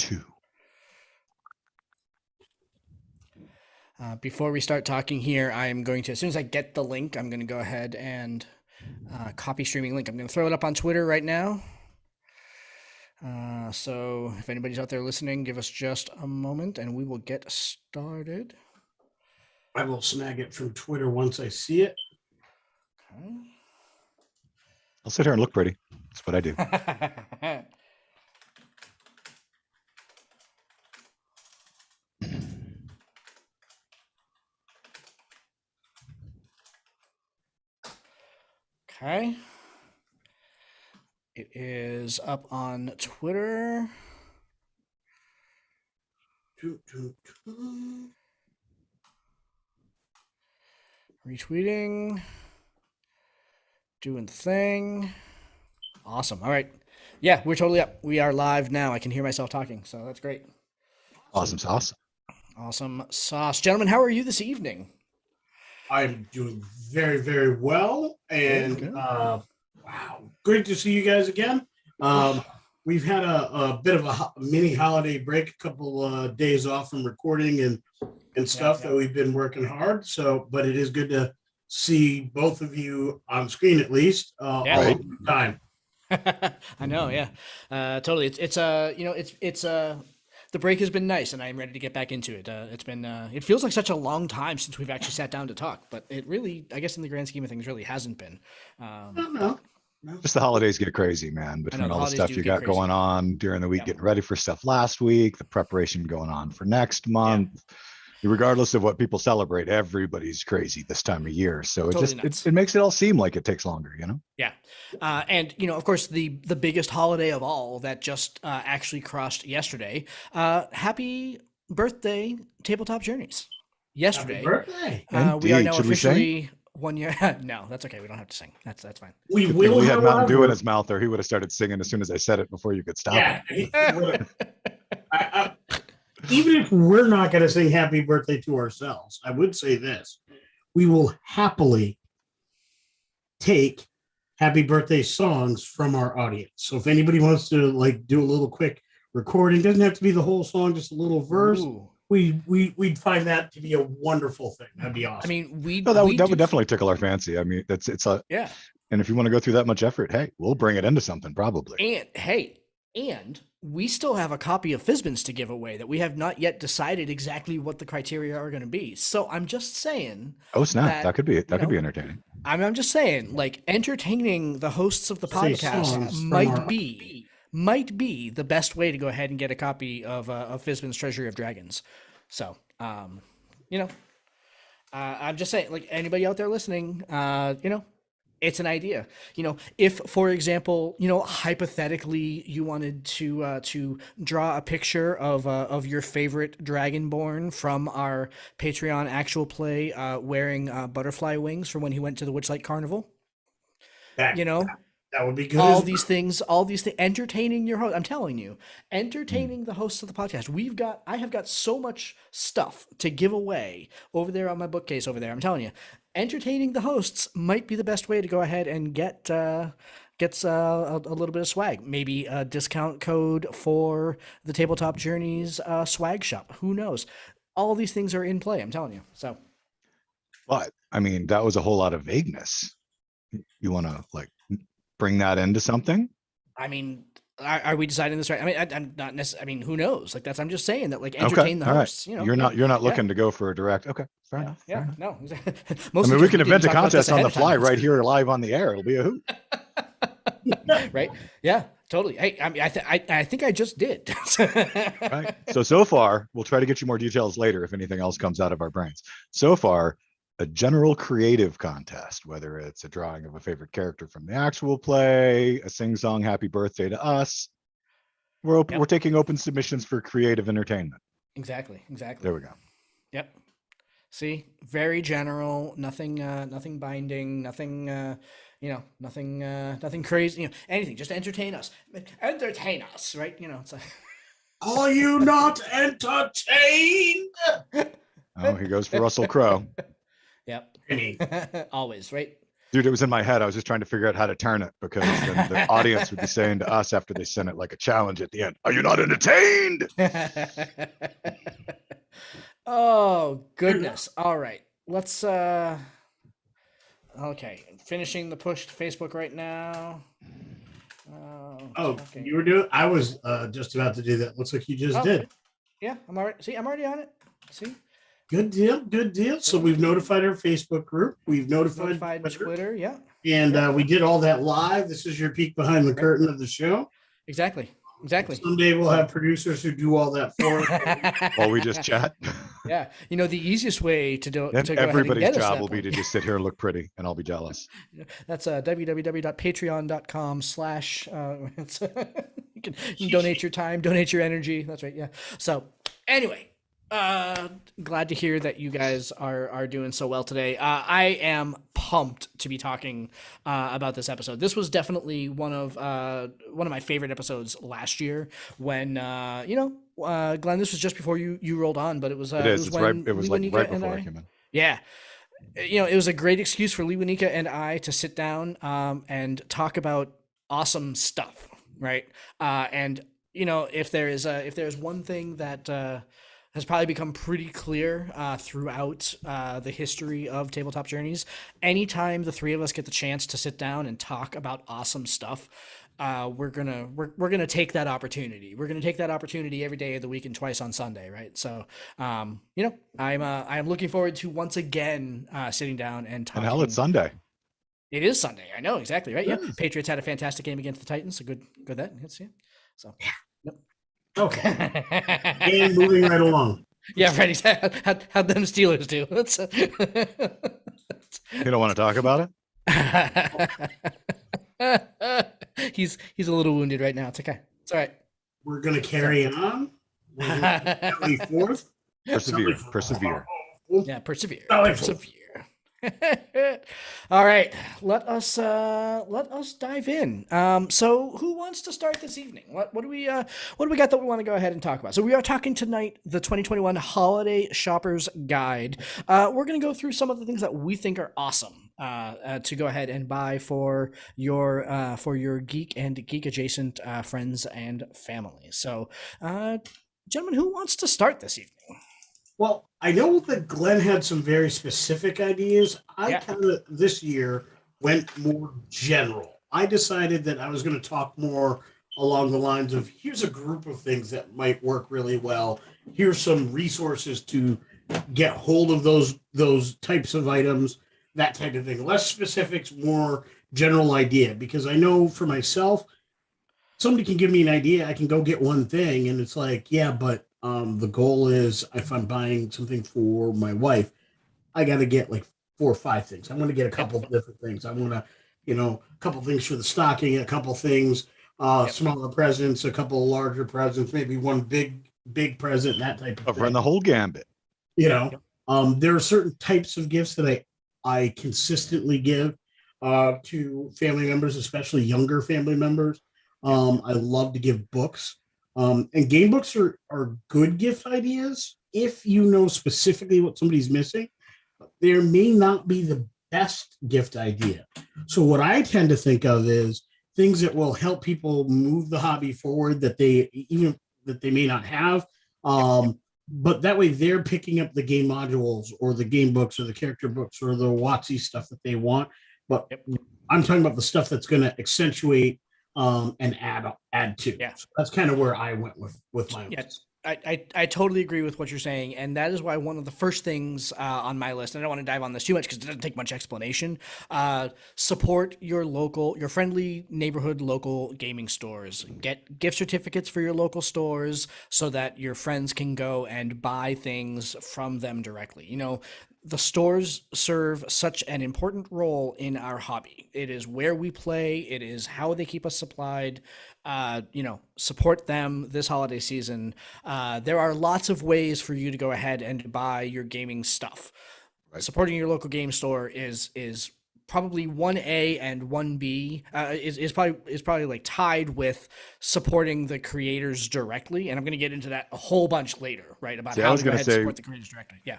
2. Before we start talking here, I'm going to, as soon as I get the link, I'm going to go ahead and copy streaming link. I'm going to throw it up on Twitter right now. So if anybody's out there listening, give us just a moment and we will get started. I will snag it from Twitter once I see it. Okay. I'll sit here and look pretty. That's what I do. Okay. It is up on Twitter. Retweeting. Doing the thing. Awesome. All right. Yeah, we're totally up. We are live now. I can hear myself talking, so that's great. Awesome sauce. Awesome sauce. Gentlemen, how are you this evening? I'm doing very, very well. And Good. wow, great to see you guys again. We've had a bit of a mini holiday break, a couple days off from recording and stuff that we've been working hard. So, but it is good to see both of you on screen at least all the time. I know, yeah, totally. It's the break has been nice, and I'm ready to get back into it. It's been it feels like such a long time since we've actually sat down to talk, but it really, I guess, in the grand scheme of things, really hasn't been. No. Just the holidays get crazy, man. Between all the stuff you got going on during the week, getting ready for stuff last week, the preparation going on for next month. Regardless of what people celebrate, everybody's crazy this time of year. So it makes it all seem like it takes longer, you know? Yeah. And, of course, the biggest holiday of all that just actually crossed yesterday. Happy birthday, Tabletop Journeys. Yesterday. Happy birthday. We are now officially 1 year. No, that's okay. We don't have to sing. That's fine. We had Mountain Dew in his mouth, or he would have started singing as soon as I said it before you could stop it. Even if we're not going to sing happy birthday to ourselves, I would say this. We will happily take happy birthday songs from our audience. So if anybody wants to do a little quick recording, doesn't have to be the whole song, just a little verse. We'd find that to be a wonderful thing. That'd be awesome. I mean, that would definitely tickle our fancy. I mean, it's a yeah. And if you want to go through that much effort, hey, we'll bring it into something probably. And we still have a copy of Fizbin's to give away that we have not yet decided exactly what the criteria are going to be. So I'm just saying. Oh snap! That could be entertaining. I'm just saying, entertaining the hosts of the podcast might be the best way to go ahead and get a copy of Fizbin's Treasury of Dragons. So, I'm just saying, anybody out there listening, it's an idea. If, for example, hypothetically, you wanted to draw a picture of your favorite Dragonborn from our Patreon actual play, wearing butterfly wings from when he went to the Witchlight Carnival, that would be good. All these things, entertaining your host. I'm telling you, entertaining the hosts of the podcast. I have got so much stuff to give away over there on my bookcase over there. I'm telling you, entertaining the hosts might be the best way to go ahead and get a little bit of swag. Maybe a discount code for the Tabletop Journeys swag shop. Who knows? All these things are in play. I'm telling you. So, but I mean, that was a whole lot of vagueness. You want to bring that into something? I mean, are we deciding this right? I mean, I'm not necessarily. I mean, who knows? I'm just saying that entertain the hosts. Right. You're not looking to go for a direct. Okay, fair enough. Yeah, fair no. I mean, we can invent a contest on the fly right here, live on the air. It'll be a hoot. Right? Yeah, totally. Hey, I mean, I think I just did. Right. So far, we'll try to get you more details later if anything else comes out of our brains. So far, a general creative contest, whether it's a drawing of a favorite character from the actual play, a sing-song happy birthday to us. We're taking open submissions for creative entertainment. Exactly. There we go. Yep. See, very general, nothing binding, nothing crazy, anything, just entertain us. Entertain us, right? It's like, are you not entertained? Oh, he goes for Russell Crowe. Yep. Always, right? Dude, it was in my head. I was just trying to figure out how to turn it because then the audience would be saying to us after they sent it like a challenge at the end, "Are you not entertained?" Oh, goodness. All right. Let's okay, finishing the push to Facebook right now. Oh, Okay. you were doing? I was just about to do that. Looks like you just did. Yeah, I'm already. See, I'm already on it. See, Good deal. Good deal. So we've notified our Facebook group. We've notified Twitter. Yeah, and we did all that live. This is your peek behind the curtain of the show. exactly. Someday we'll have producers who do all that for us. While we just chat. Yeah, you know, the easiest way to do Then to go everybody's ahead and get us job that will be point. to just sit here and look pretty, and I'll be jealous. That's www.patreon.com/ you can donate your time, donate your energy. That's right. Yeah. So anyway, glad to hear that you guys are doing so well today. I am pumped to be talking about this episode. This was definitely one of my favorite episodes last year when Glenn, this was just before you rolled on, but it was It is. It's right. when It was Lee like Winika right and before I I- came in. Yeah. It was a great excuse for Lee Winika and I to sit down and talk about awesome stuff, right? And if there's one thing that has probably become pretty clear throughout the history of Tabletop Journeys, anytime the three of us get the chance to sit down and talk about awesome stuff, we're gonna take that opportunity. We're gonna take that opportunity every day of the week and twice on Sunday, right? So, I'm looking forward to once again sitting down and talking. And hell, it's Sunday. It is Sunday. I know exactly, right? Yeah, Yes. Patriots had a fantastic game against the Titans. So good that. Good to see. So, yep. Okay. And moving right along. Yeah, right. Exactly. How'd them Steelers do? You don't want to talk about it? He's a little wounded right now. It's okay. It's all right. We're gonna carry on. We're gonna carry forth. Persevere. Persevere. Yeah, persevere. Oh, Persevere. All right, let us dive in. So who wants to start this evening? What do we got that we want to go ahead and talk about? So we are talking tonight the 2021 Holiday Shopper's Guide. We're going to go through some of the things that we think are awesome to go ahead and buy for your geek and geek adjacent friends and family. So, gentlemen, who wants to start this evening? Well, I know that Glenn had some very specific ideas. I kind of this year went more general. I decided that I was going to talk more along the lines of here's a group of things that might work really well. Here's some resources to get hold of those types of items, that type of thing. Less specifics, more general idea. Because I know for myself, somebody can give me an idea. I can go get one thing, and it's like, yeah, but the goal is if I'm buying something for my wife, I got to get like 4 or 5 things. I want to get a couple of different things. I want to, a couple things for the stocking, a couple things, smaller presents, a couple of larger presents, maybe one big present, that type of thing. Run the whole gambit. There are certain types of gifts that I consistently give to family members, especially younger family members. I love to give books. And game books are good gift ideas if you know specifically what somebody's missing. There may not be the best gift idea. So what I tend to think of is things that will help people move the hobby forward that they may not have. But that way they're picking up the game modules or the game books or the character books or the WotC stuff that they want. But I'm talking about the stuff that's going to accentuate and add to. Yeah. So that's kind of where I went with my list. I totally agree with what you're saying, and that is why one of the first things on my list, and I don't want to dive on this too much because it doesn't take much explanation, support your friendly neighborhood local gaming stores. Get gift certificates for your local stores so that your friends can go and buy things from them directly. The stores serve such an important role in our hobby. It is where we play. It is how they keep us supplied. Support them this holiday season. There are lots of ways for you to go ahead and buy your gaming stuff. Right. Supporting your local game store is probably 1A and 1B is probably like tied with supporting the creators directly. And I'm going to get into that a whole bunch later, right? About how to go ahead and support the creators directly. Yeah.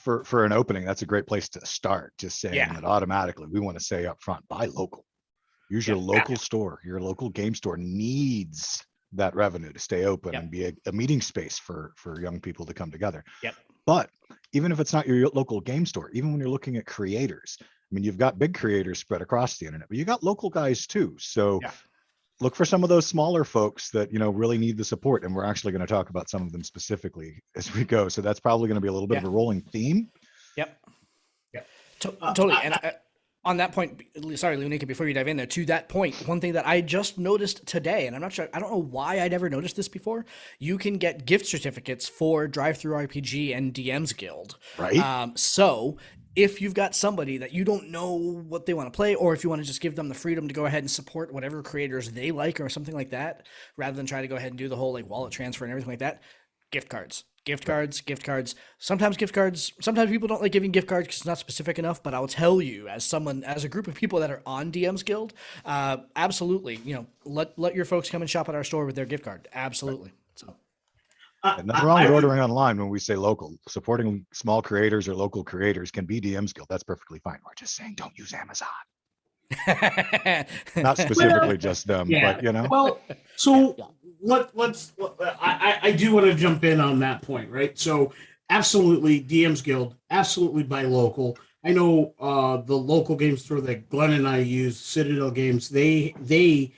for an opening, that's a great place to start. Just saying Yeah. that automatically, we want to say up front, buy local. Use your local store. Your local game store needs that revenue to stay open and be a meeting space for young people to come together. Yep. But even if it's not your local game store, even when you're looking at creators, I mean, you've got big creators spread across the internet, but you got local guys too. So look for some of those smaller folks that, you know, really need the support. And we're actually going to talk about some of them specifically as we go. So that's probably going to be a little bit of a rolling theme. Yep. Totally. And on that point, sorry, Lunica, before you dive in there, to that point, one thing that I just noticed today, and I'm not sure, I don't know why I'd ever noticed this before, you can get gift certificates for Drive-Thru RPG and DM's Guild. Right. So if you've got somebody that you don't know what they want to play, or if you want to just give them the freedom to go ahead and support whatever creators they like or something like that, rather than try to go ahead and do the whole like wallet transfer and everything like that, gift cards. Sometimes gift cards. Sometimes people don't like giving gift cards because it's not specific enough. But I will tell you, as a group of people that are on DM's Guild, absolutely, you know, let your folks come and shop at our store with their gift card. Absolutely. So, and nothing wrong with ordering online when we say local. Supporting small creators or local creators can be DM's Guild. That's perfectly fine. We're just saying don't use Amazon. Not specifically just them, but you know. Well, so I do want to jump in on that point, right? So absolutely DM's Guild, absolutely buy local. I know the local game store that Glenn and I use, Citadel Games, they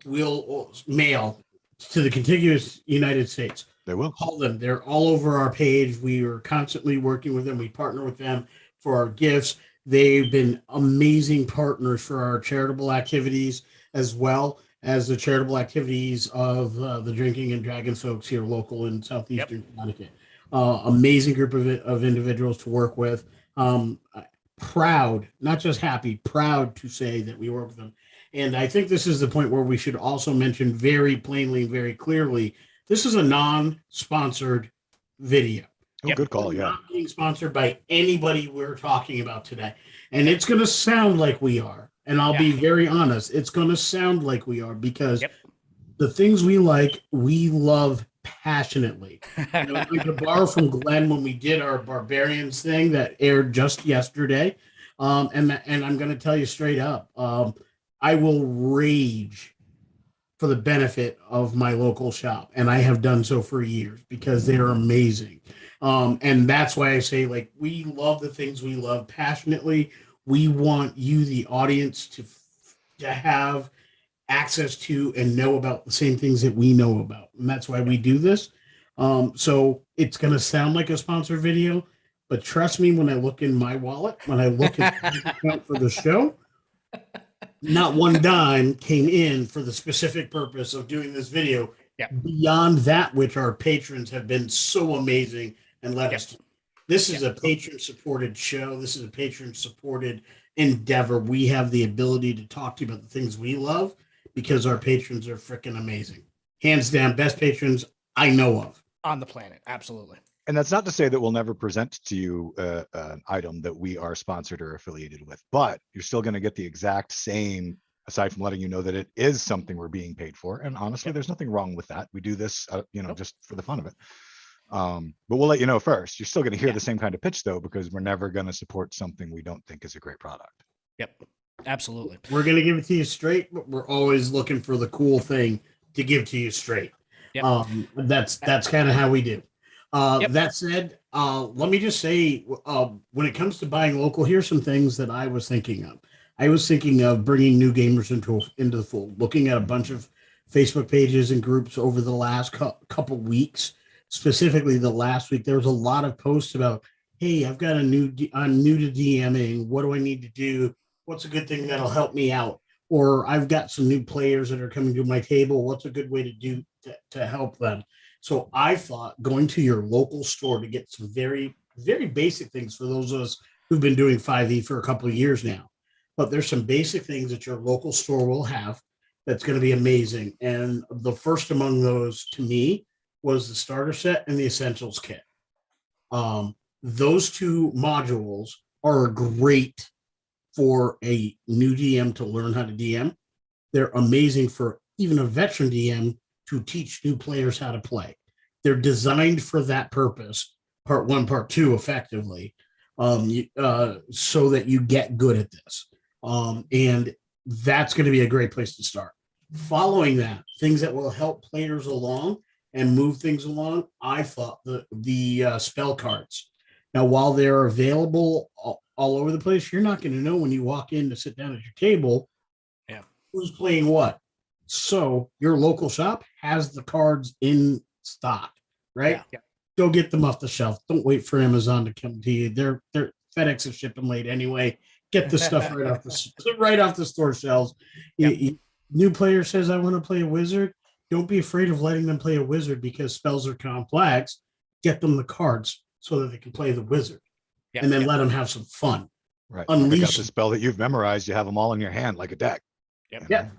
will mail to the contiguous United States. They will. Call them. They're all over our page. We are constantly working with them. We partner with them for our gifts. They've been amazing partners for our charitable activities, as well as the charitable activities of the Drinking and Dragons folks here local in Southeastern Connecticut. Amazing group of individuals to work with. Proud, not just happy, proud to say that we work with them. And I think this is the point where we should also mention very plainly, very clearly, this is a non-sponsored video. Oh, good call. Yeah. Not being sponsored by anybody we're talking about today. And it's going to sound like we are. And I'll be very honest. It's going to sound like we are because the things we like, we love passionately. You know, we could borrow from Glenn when we did our Barbarians thing that aired just yesterday. And I'm going to tell you straight up, I will rage for the benefit of my local shop. And I have done so for years because they're amazing. And that's why I say, like, we love the things we love passionately. We want you, the audience, to have access to and know about the same things that we know about. And that's why we do this. So it's going to sound like a sponsored video, but trust me, when I look in my wallet, when I look at the account for the show, not one dime came in for the specific purpose of doing this video beyond that which our patrons have been so amazing and let us do. This is a patron-supported show. This is a patron-supported endeavor. We have the ability to talk to you about the things we love because our patrons are freaking amazing. Hands down, best patrons I know of. On the planet, absolutely. And that's not to say that we'll never present to you an item that we are sponsored or affiliated with, but you're still going to get the exact same, aside from letting you know that it is something we're being paid for. And honestly, there's nothing wrong with that. We do this, just for the fun of it. But we'll let you know first. You're still going to hear the same kind of pitch, though, because we're never going to support something we don't think is a great product. Yep, absolutely. We're going to give it to you straight, but we're always looking for the cool thing to give to you straight. Yep. That's kind of how we do. That said, let me just say, when it comes to buying local, here's some things that I was thinking of. I was thinking of bringing new gamers into the fold, looking at a bunch of Facebook pages and groups over the last couple weeks. Specifically, the last week, there was a lot of posts about, hey, I'm new to DMing. What do I need to do? What's a good thing that'll help me out? Or I've got some new players that are coming to my table. What's a good way to do to help them? So I thought going to your local store to get some very, very basic things for those of us who've been doing 5e for a couple of years now. But there's some basic things that your local store will have that's going to be amazing. And the first among those to me was the starter set and the essentials kit. Those two modules are great for a new DM to learn how to DM. They're amazing for even a veteran DM to teach new players how to play. They're designed for that purpose, part one, part two, effectively. so that you get good at this. And that's going to be a great place to start. Following that, things that will help players along and move things along. I thought the spell cards. Now, while they're available all over the place, you're not going to know when you walk in to sit down at your table, who's playing what. So your local shop has the cards in stock, right? Yeah. Go get them off the shelf. Don't wait for Amazon to come to you. They're FedEx is shipping late anyway. Get the stuff right off the store shelves. Yep. New player says, I want to play a wizard. Don't be afraid of letting them play a wizard because spells are complex. Get them the cards so that they can play the wizard. Yep. And then let them have some fun. Right. Unleash Pick out the spell that you've memorized. You have them all in your hand like a deck. Yep. Yeah.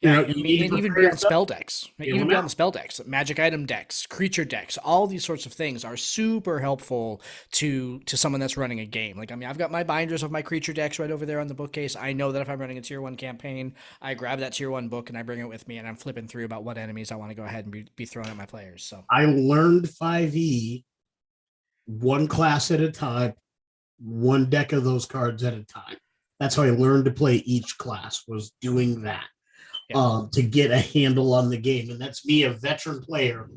And even beyond spell decks, even beyond out. the spell decks, magic item decks, creature decks, all these sorts of things are super helpful to someone that's running a game. Like, I mean, I've got my binders of my creature decks right over there on the bookcase. I know that if I'm running a tier 1 campaign, I grab that tier 1 book and I bring it with me and I'm flipping through about what enemies I want to go ahead and be throwing at my players. So I learned 5e one class at a time, one deck of those cards at a time. That's how I learned to play each class, was doing that. To get a handle on the game. And that's me, a veteran player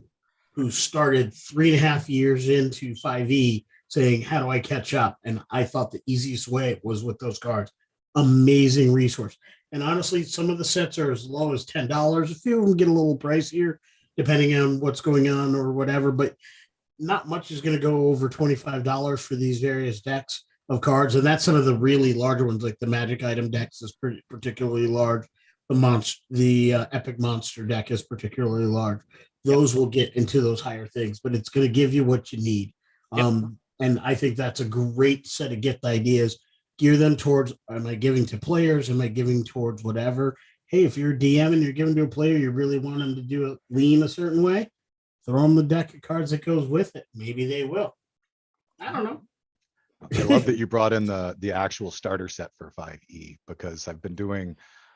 who started 3.5 years into 5e saying, how do I catch up? And I thought the easiest way was with those cards. Amazing resource. And honestly, some of the sets are as low as $10. A few of them get a little pricier depending on what's going on or whatever, but not much is going to go over $25 for these various decks of cards. And that's some of the really larger ones, like the magic item decks is particularly large. The epic monster deck is particularly large. Those will get into those higher things, but it's going to give you what you need. And I think that's a great set of gift ideas. Gear them towards, am I giving to players? Am I giving towards whatever? Hey, if you're a DM and you're giving to a player, you really want them to do it lean a certain way, throw them the deck of cards that goes with it. Maybe they will. I don't know. I love that you brought in the actual starter set for 5e, because I've been doing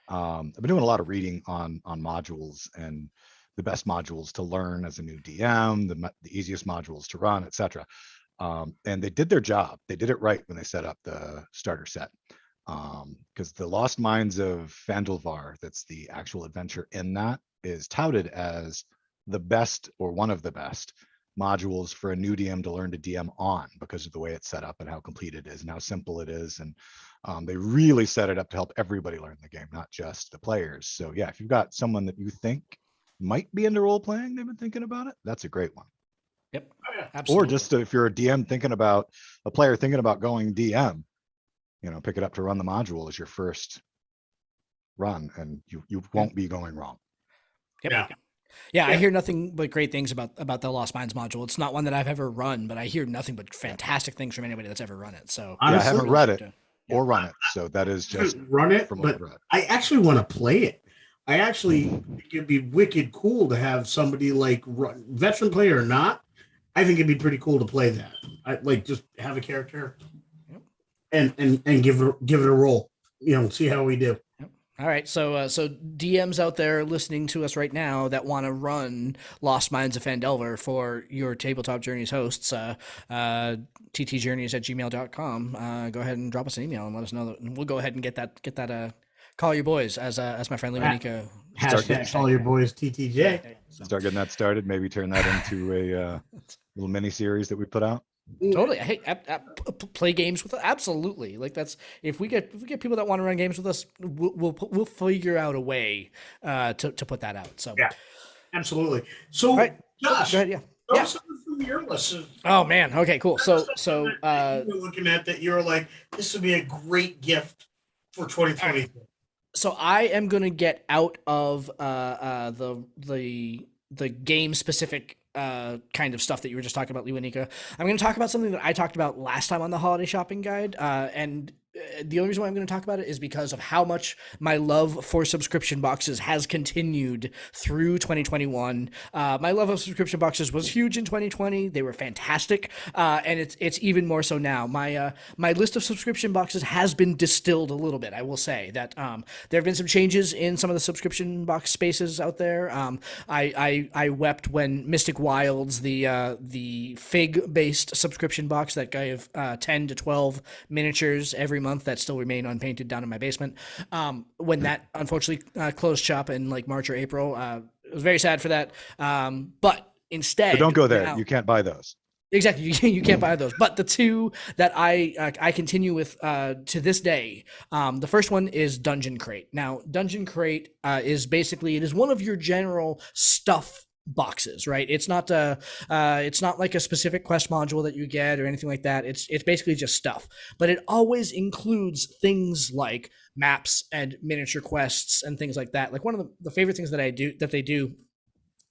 a lot of reading on modules and the best modules to learn as a new DM, the easiest modules to run, etc. And they did their job. They did it right when they set up the starter set. Because the Lost Mines of Phandalvar, that's the actual adventure in that, is touted as the best or one of the best modules for a new DM to learn to DM on, because of the way it's set up and how complete it is and how simple it is. And they really set it up to help everybody learn the game, not just the players. So yeah, if you've got someone that you think might be into role playing, they've been thinking about it, that's a great one. Yep, absolutely. Or just if you're a DM a player thinking about going DM, pick it up to run the module as your first run, and you won't be going wrong. Yep. Yeah, I hear nothing but great things about the Lost Mines module. It's not one that I've ever run, but I hear nothing but fantastic things from anybody that's ever run it. So Honestly, I haven't read it or run it, so that is just run it. from what But I've read. I actually want to play it. I actually think it'd be wicked cool to have somebody like veteran player or not. I think it'd be pretty cool to play that. I like just have a character and give it a roll. See how we do. All right, so DMs out there listening to us right now that want to run Lost Mines of Phandelver for your Tabletop Journeys hosts, ttjourneys@gmail.com. Go ahead and drop us an email and let us know that we'll go ahead and get that call your boys, as my friend Leonika. Hashtag call your boys TTJ. Start getting that started. Maybe turn that into a little mini series that we put out. Totally. Hey, play games with us. Absolutely. Like, that's, if we get people that want to run games with us, we'll figure out a way to put that out. So yeah, absolutely. So right. Josh, go ahead, yeah. Something from your list. Oh man. Okay, cool. So you're looking at that, you're like, this would be a great gift for 2020. So I am going to get out of the game specific kind of stuff that you were just talking about, Leonika. I'm going to talk about something that I talked about last time on the holiday shopping guide, and the only reason why I'm going to talk about it is because of how much my love for subscription boxes has continued through 2021. My love of subscription boxes was huge in 2020. They were fantastic, and it's even more so now. My list of subscription boxes has been distilled a little bit. I will say that there have been some changes in some of the subscription box spaces out there. I wept when Mystic Wilds, the Fig based subscription box that gave 10 to 12 miniatures every month that still remain unpainted down in my basement. When that unfortunately closed shop in like March or April, it was very sad for that. But instead, But don't go there. now, You can't buy those. exactly, you can't buy those. But the two that I continue with to this day, the first one is Dungeon Crate. Now, Dungeon Crate is basically, it is one of your general stuff boxes, right? It's not like a specific quest module that you get or anything like that. It's basically just stuff, but it always includes things like maps and miniature quests and things like that. Like one of the favorite things that they do,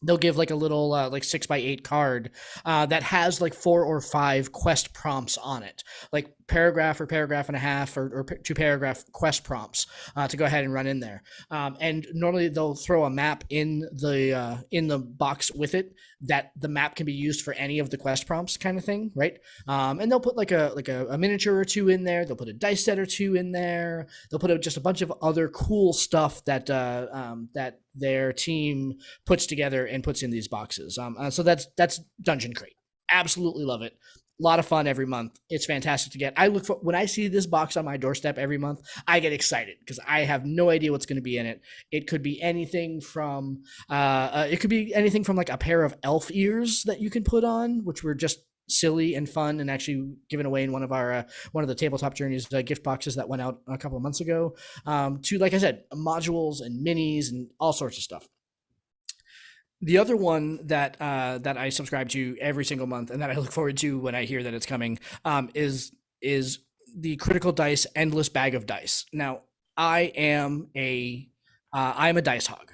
they'll give like a little like 6x8 card that has like 4 or 5 quest prompts on it, like paragraph or paragraph and a half or 2 paragraph quest prompts to go ahead and run in there. And normally they'll throw a map in the box with it, that the map can be used for any of the quest prompts kind of thing, right? And they'll put like a miniature or 2 in there. They'll put a dice set or 2 in there. They'll put just a bunch of other cool stuff that that their team puts together and puts in these boxes. So that's Dungeon Crate. Absolutely love it. A lot of fun every month. It's fantastic to get. I look for, when I see this box on my doorstep every month, I get excited because I have no idea what's going to be in it. It could be anything from like a pair of elf ears that you can put on, which were just silly and fun and actually given away in one of the Tabletop Journeys gift boxes that went out a couple of months ago, to, like I said, modules and minis and all sorts of stuff. The other one that I subscribe to every single month and that I look forward to when I hear that it's coming is the Critical Dice Endless Bag of Dice. Now, I'm a dice hog.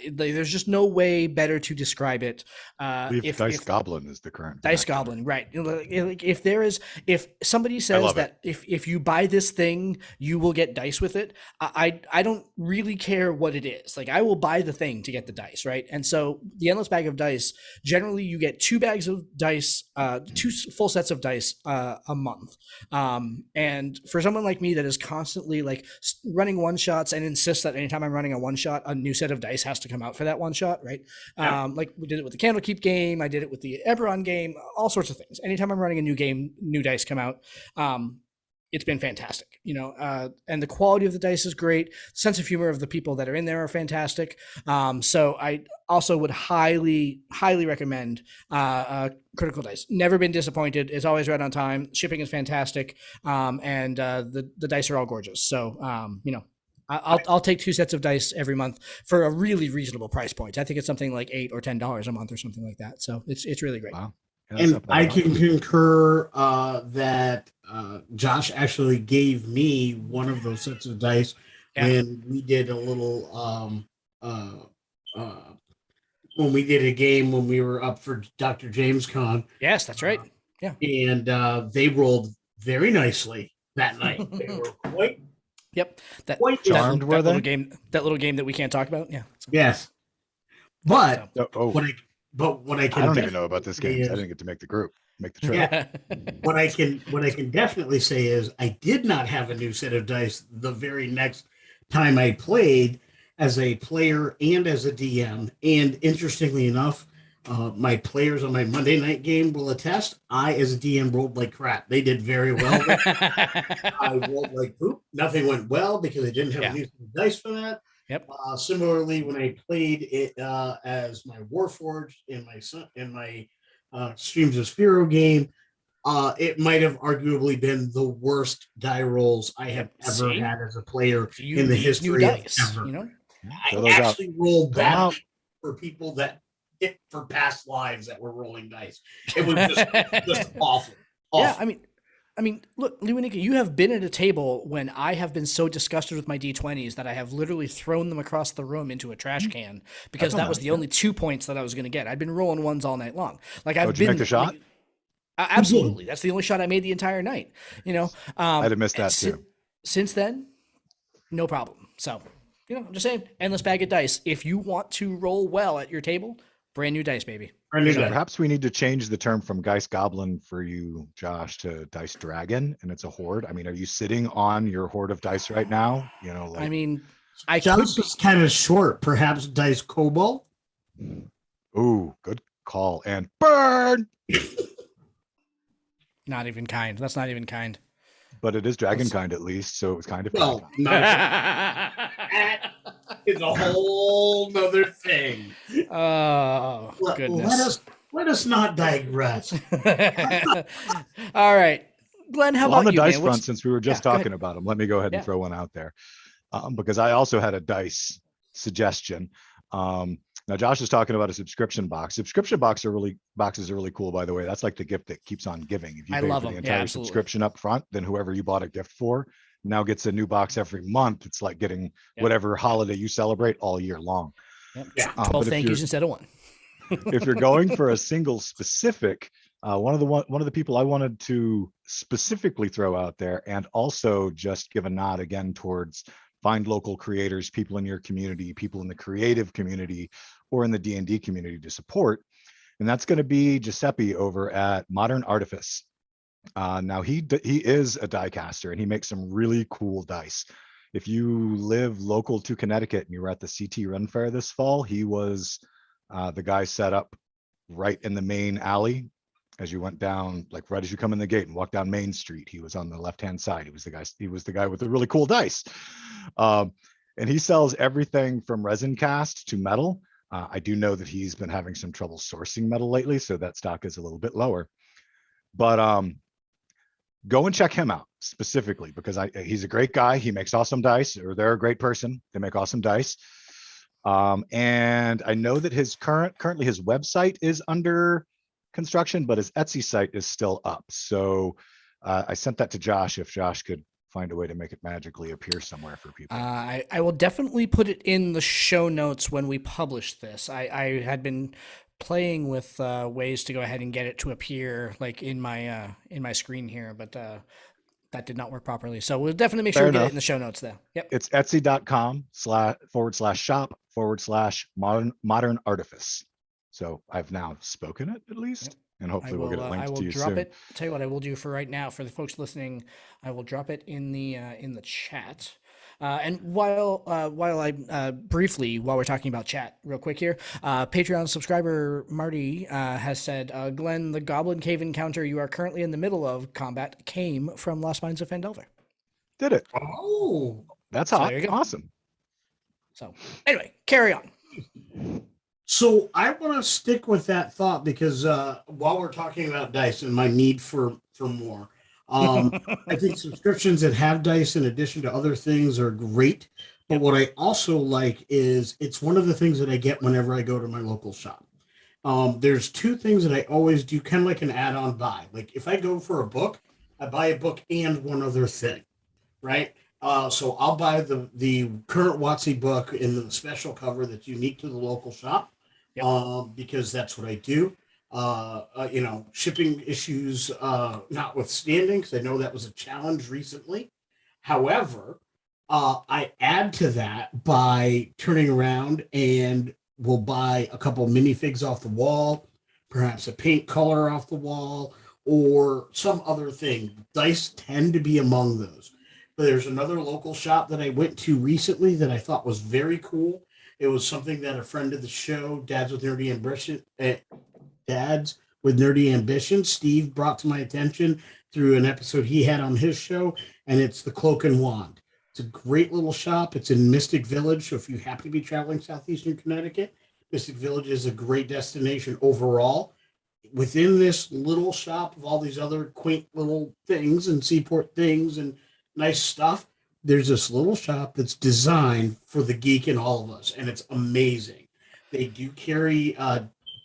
There's just no way better to describe it. Dice Goblin is the current Dice Goblin, right? If somebody says that if you buy this thing, you will get dice with it, I don't really care what it is. Like, I will buy the thing to get the dice, right? And so the Endless Bag of Dice, generally you get 2 bags of dice, 2 full sets of dice a month. And for someone like me that is constantly like running one shots and insists that anytime I'm running a one shot, a new set of dice has to come out for that one shot, right? Yeah. Like we did it with the Candlekeep game, I did it with the Eberron game, all sorts of things. Anytime I'm running a new game, new dice come out. It's been fantastic, and the quality of the dice is great. Sense of humor of the people that are in there are fantastic. So I also would highly recommend Critical Dice. Never been disappointed. It's always right on time. Shipping is fantastic, and the dice are all gorgeous. So I'll take 2 sets of dice every month for a really reasonable price point. I think it's something like $8 or $10 a month or something like that. So it's really great. Wow. And I can concur that Josh actually gave me one of those sets of dice when we did a little when we did a game when we were up for Dr. James Con. Yes, that's right. Yeah. And they rolled very nicely that night. They were quite that charmed, were they? That little game that we can't talk about. Yeah. So. Yes. But what I don't even know about this game. I didn't get to make the trip. Yeah. what I can definitely say is I did not have a new set of dice the very next time I played as a player and as a DM. And interestingly enough, my players on my Monday night game will attest. I, as a DM, rolled like crap. They did very well. I rolled like poop. Nothing went well because I didn't have a new set of dice for that. Yep. Similarly, when I played it as my Warforged in my Streams of Sphero game, it might have arguably been the worst die rolls I have ever had as a player in the history of ever. I actually rolled bad for people that for past lives that were rolling dice. It was just awful. Yeah, I mean, look, Lewinicka, you have been at a table when I have been so disgusted with my D20s that I have literally thrown them across the room into a trash can because that was the only 2 points that I was going to get. I'd been rolling ones all night long. Like did you make the shot? Absolutely. That's the only shot I made the entire night. I'd have missed that too. Since then, no problem. So, I'm just saying, endless bag of dice. If you want to roll well at your table, brand new dice, baby. Brand new So dice. perhaps we need to change the term from Dice Goblin for you, Josh, to Dice Dragon, and it's a horde. I mean, are you sitting on your horde of dice right now? I mean, I Josh could be. is kind of short. Perhaps dice kobold. Ooh, good call. And burn! Not even kind. That's not even kind. But it is dragon kind at least, so it was kind of kind. Well, not that is a whole nother thing. Oh, goodness. Let us not digress. All right. Glenn, how Well, on about the you, dice man? front, since we were just go talking ahead. about them, let me go ahead and Yeah. throw one out there, because I also had a dice suggestion. Now Josh is talking about a subscription box. Subscription boxes are really cool, by the way. That's like the gift that keeps on giving. If you I pay love for the them. Yeah, entire absolutely. subscription up front, then whoever you bought a gift for now gets a new box every month. It's like getting whatever holiday you celebrate all year long. Yep. Yeah. 12 But if thank you're- yous instead of one. if you're going for a single specific, one of the people I wanted to specifically throw out there, and also just give a nod again towards find local creators, people in your community, people in the creative community or in the D&D community to support, and that's going to be Giuseppe over at Modern Artifice. Now he is a die caster and he makes some really cool dice. If you live local to Connecticut and you were at the CT Run Fair this fall, he was the guy set up right in the main alley as you went down, like right as you come in the gate and walk down Main Street. He was on the left-hand side. He was the guy with the really cool dice. And he sells everything from resin cast to metal. I do know that he's been having some trouble sourcing metal lately, so that stock is a little bit lower. But go and check him out specifically because he's a great guy. He makes awesome dice, or they're a great person. They make awesome dice. And I know that currently his website is under construction, but his Etsy site is still up. So I sent that to Josh if Josh could find a way to make it magically appear somewhere for people. I will definitely put it in the show notes when we publish this. I had been playing with ways to go ahead and get it to appear like in my screen here, but that did not work properly. So we'll definitely make sure we get it in the show notes there. Yep. It's etsy.com//shop/modern artifice. So I've now spoken it at least. And hopefully we'll get it linked to you soon. I'll tell you what I will do for right now for the folks listening. I will drop it in the chat. And while I briefly, while we're talking about chat real quick here, Patreon subscriber Marty has said, Glenn, the Goblin Cave encounter you are currently in the middle of combat came from Lost Mines of Phandelver. Did it? Oh, that's hot. There you go. Awesome. So anyway, carry on. So I want to stick with that thought because while we're talking about dice and my need for more, I think subscriptions that have dice in addition to other things are great. But what I also like is it's one of the things that I get whenever I go to my local shop. There's two things that I always do, kind of like an add-on buy. Like if I go for a book, I buy a book and one other thing, right? So I'll buy the current WotC book in the special cover that's unique to the local shop. Because that's what I do. Shipping issues notwithstanding, because I know that was a challenge recently. However, I add to that by turning around and will buy a couple minifigs off the wall, perhaps a paint color off the wall, or some other thing. Dice tend to be among those. But there's another local shop that I went to recently that I thought was very cool. It was something that a friend of the show, Dads with Nerdy Ambition, Steve brought to my attention through an episode he had on his show, and it's the Cloak and Wand. It's a great little shop. It's in Mystic Village, so if you happen to be traveling southeastern Connecticut, Mystic Village is a great destination overall. Within this little shop of all these other quaint little things and seaport things and nice stuff, there's this little shop that's designed for the geek in all of us, and it's amazing. They do carry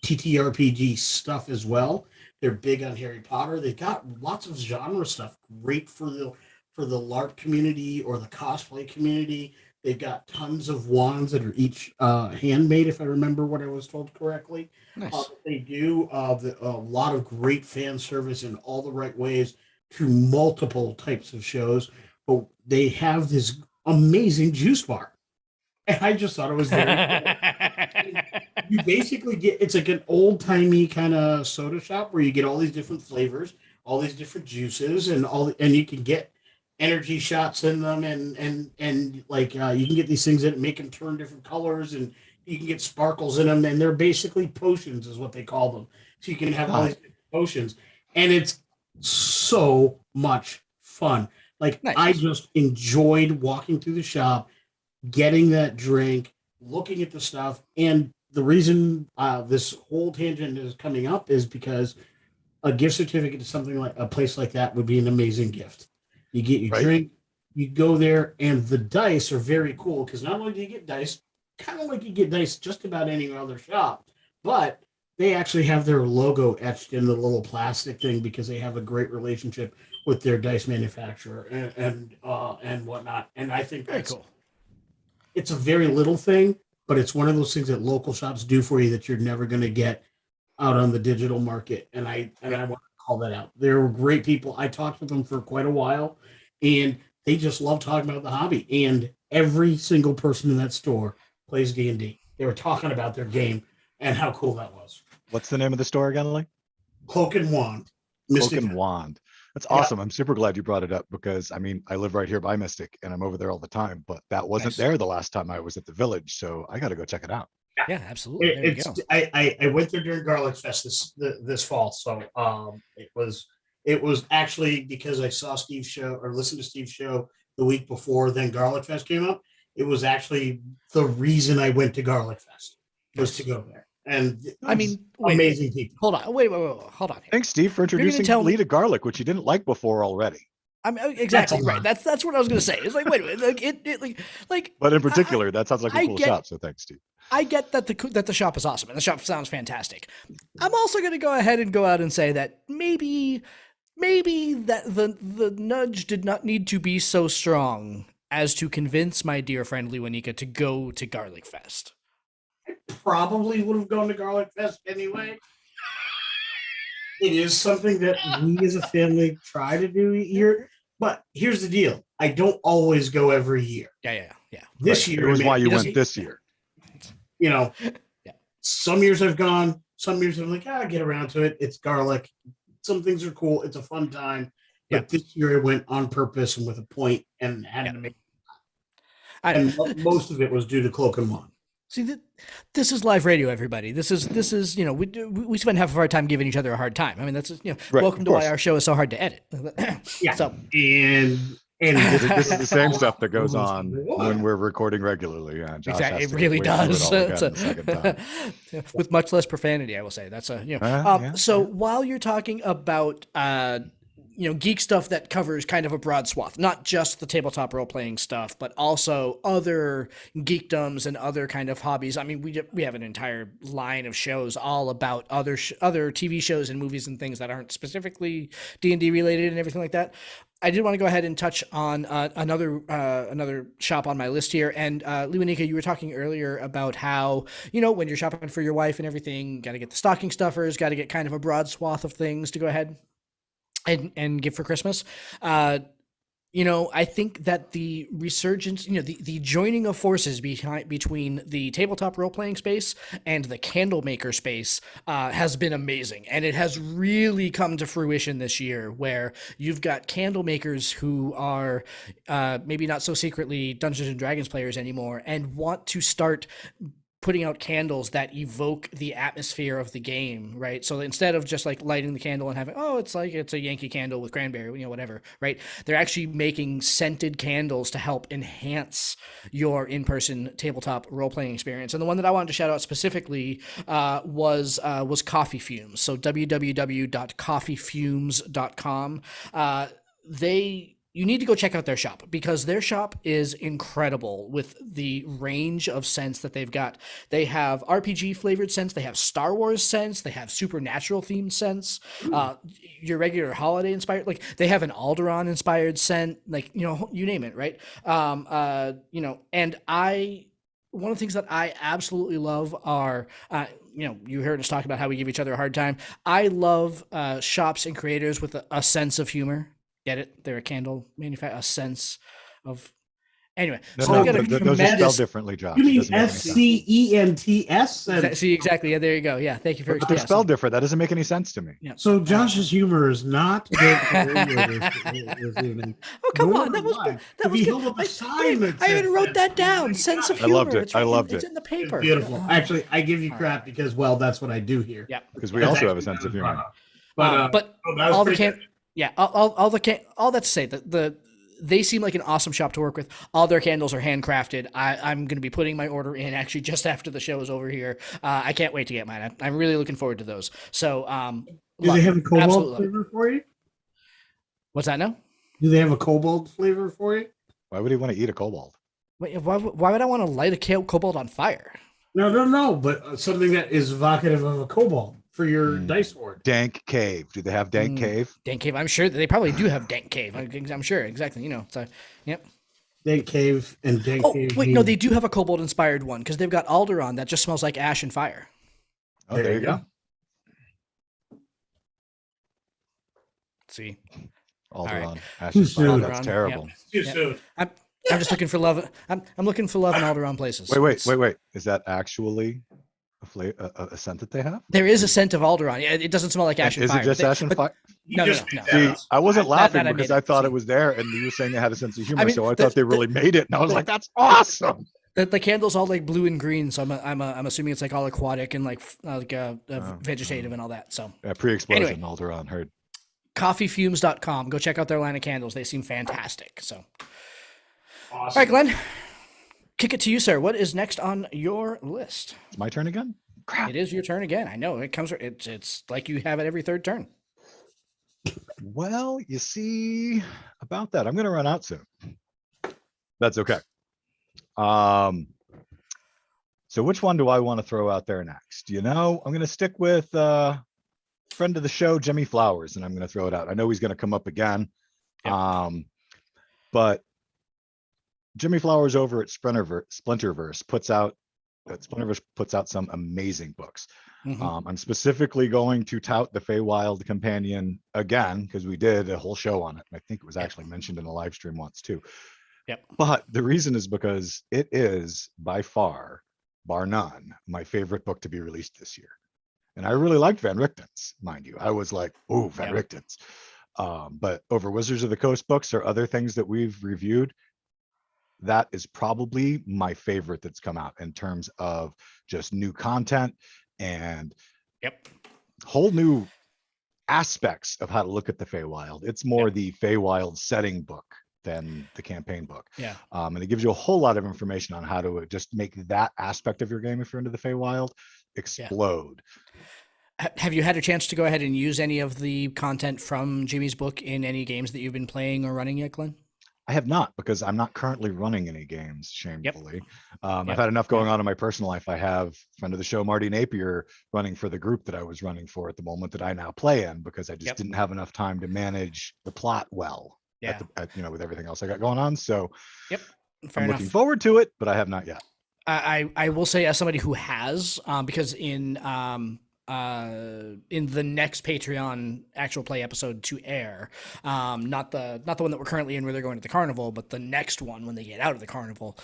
TTRPG stuff as well. They're big on Harry Potter. They got lots of genre stuff, great for the LARP community or the cosplay community. They've got tons of wands that are each handmade, if I remember what I was told correctly. Nice. They do a lot of great fan service in all the right ways to multiple types of shows. but they have this amazing juice bar. And I just thought it was very cool. You basically get, it's like an old timey kind of soda shop where you get all these different flavors, all these different juices, and you can get energy shots in them, and like you can get these things that make them turn different colors, and you can get sparkles in them, and they're basically potions, is what they call them. So you can have all these different potions, and it's so much fun. Like Nice. I just enjoyed walking through the shop, getting that drink, looking at the stuff. And the reason this whole tangent is coming up is because a gift certificate to something like a place like that would be an amazing gift. You get your Right. drink, you go there, and the dice are very cool because not only do you get dice, kind of like you get dice just about any other shop, but they actually have their logo etched in the little plastic thing because they have a great relationship with their dice manufacturer and whatnot. And I think Very that's cool. it's a very little thing, but it's one of those things that local shops do for you that you're never going to get out on the digital market. And I want to call that out. They were great people. I talked with them for quite a while, and they just love talking about the hobby. And every single person in that store plays D&D. They were talking about their game and how cool that was. What's the name of the store again, Lee? Cloak and Wand. Cloak Mystic. and Wand. That's Yeah. awesome. I'm super glad you brought it up because I mean, I live right here by Mystic and I'm over there all the time, but that wasn't Nice. there the last time I was at the village. So I got to go check it out. Yeah, absolutely. There you It's go. I went there during Garlic Fest this fall, so it was actually because I saw Steve's show or listened to Steve's show the week before then Garlic Fest came up. It was actually the reason I went to Garlic Fest was to go there, and I mean, wait, amazing people. hold on, wait, hold on. Here. Thanks, Steve, for gonna introducing tell me- Lee to garlic, which he didn't like before already. I'm exactly a right. lot. That's what I was gonna say. It's like, wait a minute, like But in particular, that sounds like I a cool get- shop. So thanks, Steve. I get that the shop is awesome and the shop sounds fantastic. I'm also going to go ahead and go out and say that maybe that the nudge did not need to be so strong as to convince my dear friend Lewanika to go to Garlic Fest. Probably would have gone to Garlic Fest anyway. It is something that we as a family try to do here, but here's the deal: I don't always go every year. Yeah. This Right. year It was why you just- went this year. You know, Yeah. Some years I've gone, some years I'm like, get around to it. It's garlic. Some things are cool. It's a fun time. But this year I went on purpose and with a point and had to make. And most of it was due to Cloak and Wand. See, this is live radio, everybody. This is we spend half of our time giving each other a hard time. I mean, that's Right, welcome of to why course. our show is so hard to edit. Yeah. So And This is the same stuff that goes on when we're recording regularly. Josh exactly, has it to really wait through it does. all again the second time. With much less profanity, I will say. That's a Yeah, So while you're talking about geek stuff that covers kind of a broad swath, not just the tabletop role playing stuff, but also other geekdoms and other kind of hobbies. I mean, we have an entire line of shows all about other TV shows and movies and things that aren't specifically D&D related and everything like that. I did want to go ahead and touch on another shop on my list here. And Lewanika, you were talking earlier about how, when you're shopping for your wife and everything, got to get the stocking stuffers, got to get kind of a broad swath of things to go ahead and give for Christmas. I think that the resurgence, the joining of forces between the tabletop role-playing space and the candle maker space has been amazing. And it has really come to fruition this year where you've got candle makers who are maybe not so secretly Dungeons and Dragons players anymore and want to start putting out candles that evoke the atmosphere of the game, right? So instead of just like lighting the candle and having, it's a Yankee candle with cranberry, whatever, right? They're actually making scented candles to help enhance your in-person tabletop role-playing experience. And the one that I wanted to shout out specifically was Coffee Fumes. So www.coffeefumes.com. You need to go check out their shop because their shop is incredible with the range of scents that they've got. They have RPG flavored scents. They have Star Wars scents. They have supernatural themed scents. Your regular holiday inspired, like they have an Alderaan inspired scent, like, you name it. Right. And one of the things that I absolutely love are, you heard us talk about how we give each other a hard time. I love shops and creators with a sense of humor. Get it? They're a candle manufacturer, a sense of. Anyway, No, so no, we got th- those are spelled tremendous- differently, Josh. You It mean doesn't make any sense. SCENTS? See, exactly. Yeah, there you go. Yeah, thank you for But they're yeah, spelled different. That doesn't make any sense to me. Yeah. So Josh's humor is not good for radio this evening. Oh come Nor on, that was mine. that If was he good. held up a I, sign that I even said wrote that down. you Sense got of it. I loved humor. it. It's I right loved It's it. in the paper. Beautiful. Oh. Actually, I give you All crap because, well, that's what I do here. Yeah. Because we That's also have a actually sense of brought humor. up. But But that was all the pretty can yeah, all that to say that they seem like an awesome shop to work with. All their candles are handcrafted. I'm going to be putting my order in actually just after the show is over here. I can't wait to get mine. I'm really looking forward to those. So, Do they have a absolutely cobalt love it. flavor for you? What's that now? Do they have a cobalt flavor for you? Why would he want to eat a kobold? Wait, why would I want to light a cobalt on fire? No. But something that is evocative of a cobalt for your Mm. dice ward. Dank Cave. Do they have Dank Cave? Dank Cave. I'm sure that they probably do have Dank Cave. I'm sure. Exactly. You know. So, yep. Dank Cave and Dank Oh, Cave. wait. No, they do have a cobalt inspired one because they've got Alderon that just smells like ash and fire. Oh, there you go. See. Alderon. Ash Too and Fire. soon. That's Alderon, terrible. Too Yep. soon. I'm just looking for love. I'm looking for love in Alderon places. Wait. Is that actually a scent that they have? There is a scent of Alderon. Yeah, it doesn't smell like ash and Is fire. it just but ash and fire? No. See, I wasn't That laughing I because made I up. thought See. it was there, and you were saying they had a sense of humor, mean, so I thought they really made it, and I was like, "That's awesome!" The candle's all like blue and green, so I'm assuming it's like all aquatic and like vegetative and all that. So Yeah, pre-explosion, Anyway. Alderon heard. coffeefumes.com. Go check out their line of candles. They seem fantastic. So Awesome. all right, Glenn, kick it to you, sir. What is next on your list? It's my turn again. Crap. It is your turn again. I know it comes. It's like you have it every third turn. Well, you see, about that, I'm going to run out soon. That's okay. So which one do I want to throw out there next? You know, I'm going to stick with friend of the show, Jimmy Flowers, and I'm going to throw it out. I know he's going to come up again. Yep. But Jimmy Flowers over at Splinterverse puts out some amazing books. Mhm. I'm specifically going to tout the Feywild Companion again because we did a whole show on it. I think it was actually mentioned in a live stream once too. Yep. But the reason is because it is by far, bar none, my favorite book to be released this year. And I really liked Van Richten's, mind you. I was like, oh, Van Richten's. But over Wizards of the Coast books or other things that we've reviewed, that is probably my favorite that's come out in terms of just new content and whole new aspects of how to look at the Feywild. It's more the Feywild setting book than the campaign book. Yeah. And it gives you a whole lot of information on how to just make that aspect of your game, if you're into the Feywild, explode. Have you had a chance to go ahead and use any of the content from Jimmy's book in any games that you've been playing or running yet, Glenn? I have not, because I'm not currently running any games, shamefully. I've had enough going on in my personal life. I have friend of the show, Marty Napier, running for the group that I was running for at the moment that I now play in, because I just didn't have enough time to manage the plot well, with everything else I got going on. So I'm looking forward to it, but I have not yet. I will say, as somebody who has, because in the next Patreon actual play episode to air, not the one that we're currently in where they're going to the carnival, but the next one when they get out of the carnival,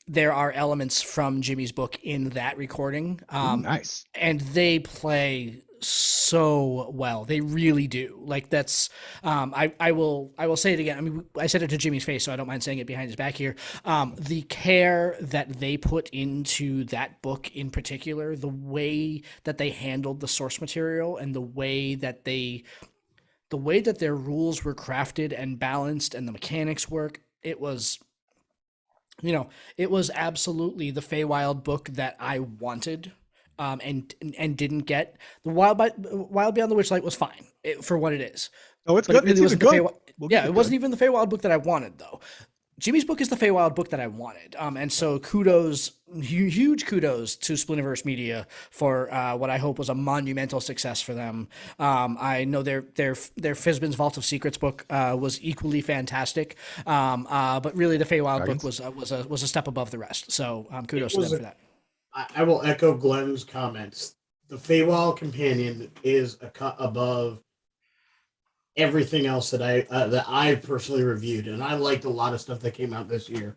there are elements from Jimmy's book in that recording. Nice. And they play so well. They really do. Like that's I will say it again. I mean, I said it to Jimmy's face, so I don't mind saying it behind his back here. The care that they put into that book in particular, the way that they handled the source material and the way that their rules were crafted and balanced and the mechanics work, it was absolutely the Feywild book that I wanted. And didn't get. The Wild Beyond the Witchlight was fine for what it is. Oh, it's But good. it really It's wasn't even the good. it wasn't even the Feywild book that I wanted, though. Jimmy's book is the Feywild book that I wanted. And so huge kudos to Splinterverse Media for what I hope was a monumental success for them. I know their Fizban's Vault of Secrets book was equally fantastic. But really the Feywild book was a step above the rest. So kudos to them for that. I will echo Glenn's comments. The Feywild Companion is a cut above everything else that I personally reviewed, and I liked a lot of stuff that came out this year.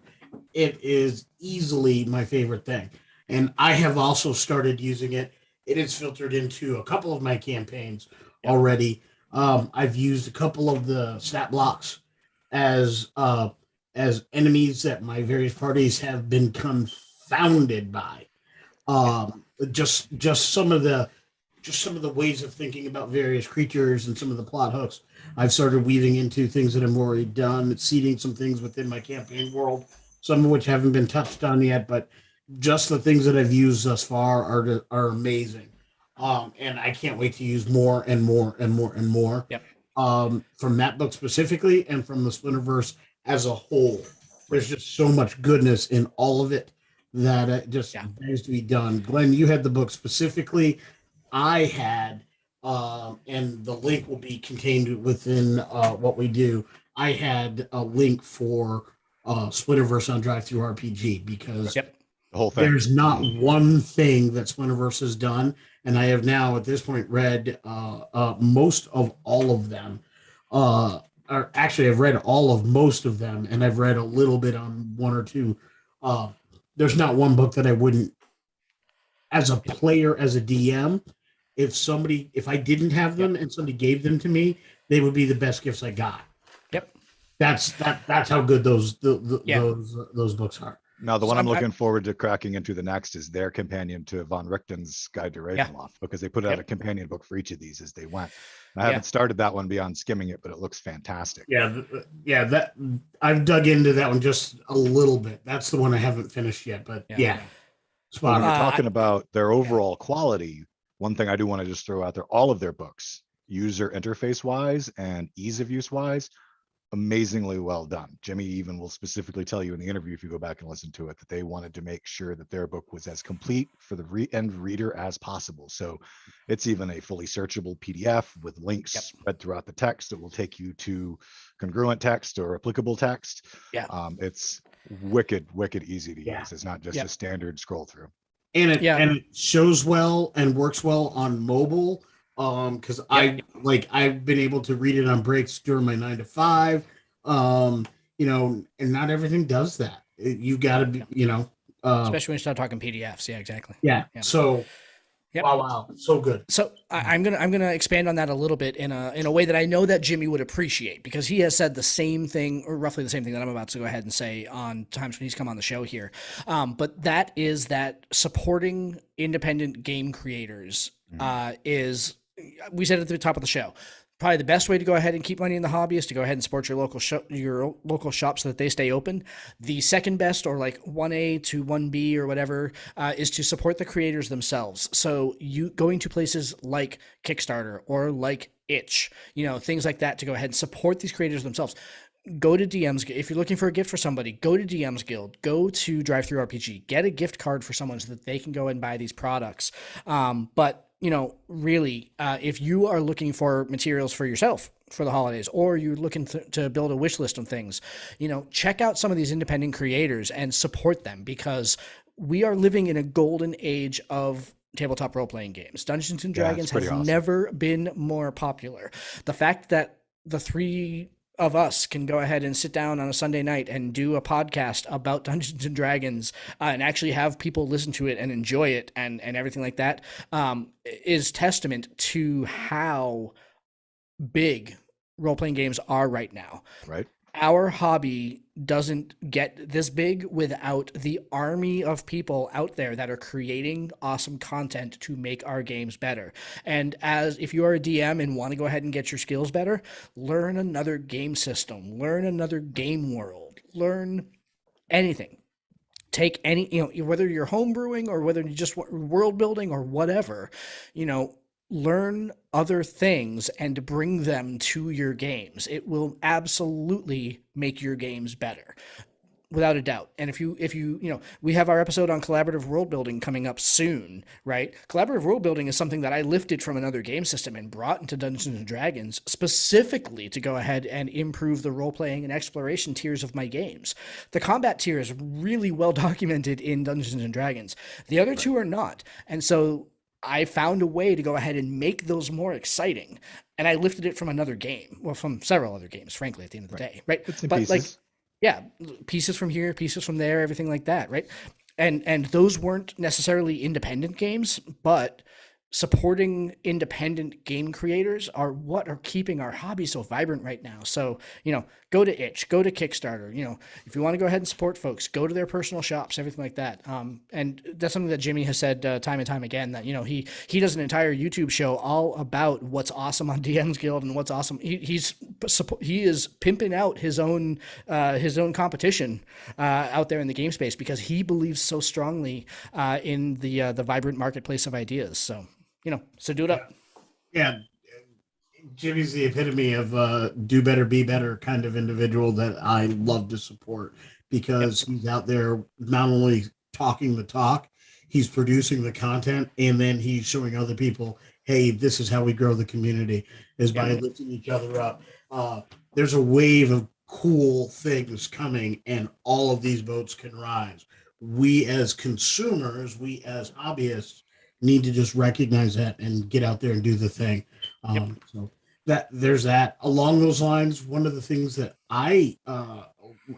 It is easily my favorite thing, and I have also started using it. It is filtered into a couple of my campaigns Yep. already. I've used a couple of the stat blocks as enemies that my various parties have been confounded by. Just some of the ways of thinking about various creatures and some of the plot hooks I've started weaving into things that I've already done, seeding some things within my campaign world, some of which haven't been touched on yet, but just the things that I've used thus far are amazing. And I can't wait to use more and more and more and more. Yep. From that book specifically and from the Splinterverse as a whole. There's just so much goodness in all of it that it just needs to be done. Glenn, you had the book specifically. I had, and the link will be contained within what we do. I had a link for Splinterverse on Drive Through RPG because the whole thing. There's not one thing that Splinterverse has done, and I have now at this point read most of all of them. Or actually, I've read all of most of them, and I've read a little bit on one or two. There's not one book that I wouldn't, as a player, as a DM, if I didn't have them and somebody gave them to me, they would be the best gifts I got. Yep. That's how good those books are. Now, the one I'm looking forward to cracking into the next is their companion to Von Richton's Guide to Ravenoff, because they put out a companion book for each of these as they went. I haven't started that one beyond skimming it, but it looks fantastic. That I've dug into that one just a little bit. That's the one I haven't finished yet, but When we're talking about their overall quality, one thing I do want to just throw out there, all of their books, user interface wise and ease of use wise, amazingly well done. Jimmy even will specifically tell you in the interview, if you go back and listen to it, that they wanted to make sure that their book was as complete for the end reader as possible. So it's even a fully searchable PDF with links spread throughout the text that will take you to congruent text or applicable text. It's wicked easy to use. It's not just a standard scroll through. And it shows well and works well on mobile. Because I've been able to read it on breaks during my 9 to 5. And not everything does that. You got to be, especially when you start talking PDFs. Yeah, exactly. Yeah. So, wow, so good. So I'm gonna expand on that a little bit in a way that I know that Jimmy would appreciate, because he has said the same thing, or roughly the same thing that I'm about to go ahead and say on times when he's come on the show here. But that is that supporting independent game creators is. We said at the top of the show, probably the best way to go ahead and keep money in the hobby is to go ahead and support your local shop so that they stay open. The second best, or like 1A to 1B or whatever, is to support the creators themselves. So you going to places like Kickstarter or like Itch, things like that, to go ahead and support these creators themselves. Go to DM's. If you're looking for a gift for somebody, go to DM's Guild, go to Drive Through RPG, get a gift card for someone so that they can go and buy these products. But really, if you are looking for materials for yourself for the holidays, or you're looking to build a wish list of things, check out some of these independent creators and support them, because we are living in a golden age of tabletop role-playing games. Dungeons and Dragons has never been more popular. The fact that the three of us can go ahead and sit down on a Sunday night and do a podcast about Dungeons and Dragons and actually have people listen to it and enjoy it and everything like that is testament to how big role-playing games are right now. Right. Our hobby doesn't get this big without the army of people out there that are creating awesome content to make our games better. And if you are a DM and want to go ahead and get your skills better, learn another game system, learn another game world, learn anything. Take any, whether you're homebrewing or whether you just world building or whatever, learn other things and bring them to your games. It will absolutely make your games better, without a doubt. And if you we have our episode on collaborative world building coming up soon, right? Collaborative world building is something that I lifted from another game system and brought into Dungeons and Dragons specifically to go ahead and improve the role playing and exploration tiers of my games. The combat tier is really well documented in Dungeons and Dragons. The other two are not. And so I found a way to go ahead and make those more exciting. and I lifted it from another game, well, from several other games, frankly, at the end of the day, right? Bits and But like, pieces. yeah, pieces from here, pieces from there, everything like that, right? And those weren't necessarily independent games, but supporting independent game creators are what are keeping our hobby so vibrant right now. So, go to Itch, go to Kickstarter, if you want to go ahead and support folks, go to their personal shops, everything like that. And that's something that Jimmy has said time and time again, that, he does an entire YouTube show all about what's awesome on DM's Guild and what's awesome. He is pimping out his own competition out there in the game space, because he believes so strongly in the vibrant marketplace of ideas. So, so do it up. Yeah, Jimmy's the epitome of do better, be better kind of individual that I love to support, because he's out there not only talking the talk, he's producing the content, and then he's showing other people, hey, this is how we grow the community, is by lifting each other up. There's a wave of cool things coming, and all of these boats can rise. We as consumers, we as hobbyists, need to just recognize that and get out there and do the thing. So that there's that. Along those lines, one of the things that I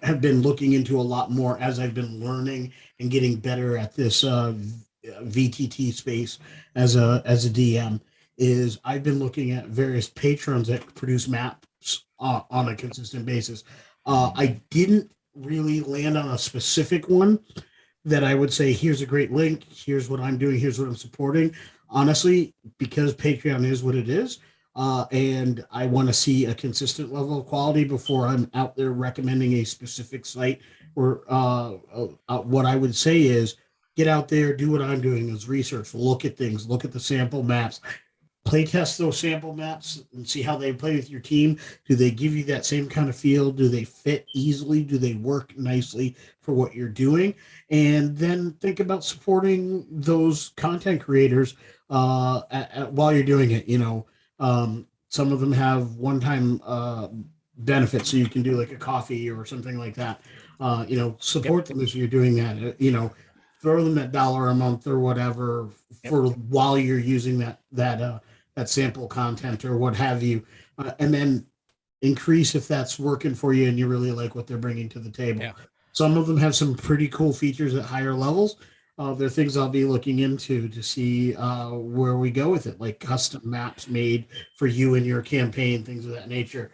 have been looking into a lot more as I've been learning and getting better at this VTT space as a DM is I've been looking at various patrons that produce maps on a consistent basis. I didn't really land on a specific one that I would say, here's a great link, here's what I'm doing, here's what I'm supporting. Honestly, because Patreon is what it is, and I want to see a consistent level of quality before I'm out there recommending a specific site. Or what I would say is, get out there, do what I'm doing, is research, look at things, look at the sample maps, play test those sample maps and see how they play with your team. Do they give you that same kind of feel? Do they fit easily? Do they work nicely for what you're doing? And then think about supporting those content creators while you're doing it. Some of them have one-time benefits, so you can do like a coffee or something like that. Support them as you're doing that. Throw them $1 a month or whatever for while you're using that sample content or what have you, and then increase if that's working for you and you really like what they're bringing to the table. Yeah. Some of them have some pretty cool features at higher levels. There are things I'll be looking into to see where we go with it, like custom maps made for you and your campaign, things of that nature.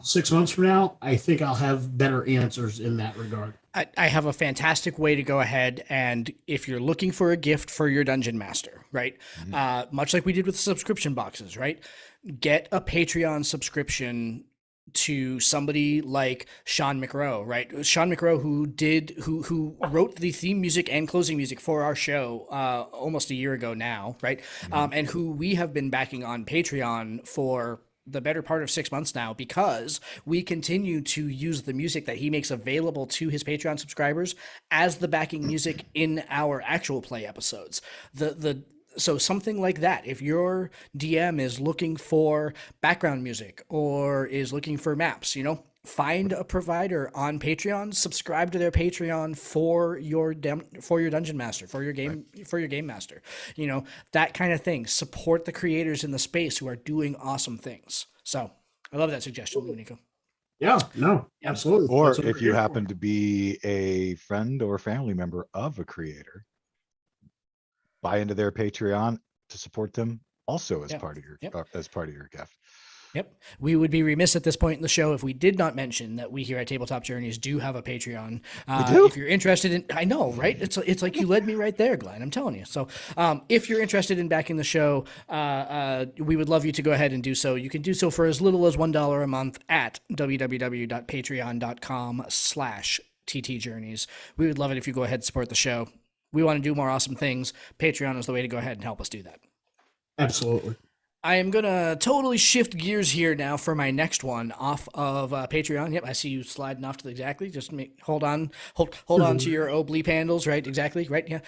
6 months from now, I think I'll have better answers in that regard. I have a fantastic way to go ahead, and if you're looking for a gift for your dungeon master, right? Much like we did with subscription boxes, right? Get a Patreon subscription to somebody like Sean McRow, right? Sean McRow, who wrote the theme music and closing music for our show almost a year ago now, right? And who we have been backing on Patreon for the better part of 6 months now, because we continue to use the music that he makes available to his Patreon subscribers as the backing music in our actual play episodes. So something like that, if your DM is looking for background music or is looking for maps, find a provider on Patreon, subscribe to their Patreon for your dungeon master, for your game master, that kind of thing. Support the creators in the space who are doing awesome things. So I love that suggestion, Nico. Yeah, no, absolutely. Or if you happen to be a friend or family member of a creator, buy into their Patreon to support them also as part of your gift. Yep. We would be remiss at this point in the show if we did not mention that we here at Tabletop Journeys do have a Patreon. We do? If you're interested in, I know, right? It's like you led me right there, Glenn. I'm telling you. So if you're interested in backing the show, we would love you to go ahead and do so. You can do so for as little as $1 a month at www.patreon.com/ttjourneys. We would love it if you go ahead and support the show. We want to do more awesome things. Patreon is the way to go ahead and help us do that. Absolutely. I am going to totally shift gears here now for my next one off of Patreon. Yep, I see you sliding off to the exactly. Just hold on to your bleep handles, right? Exactly, right? Yeah.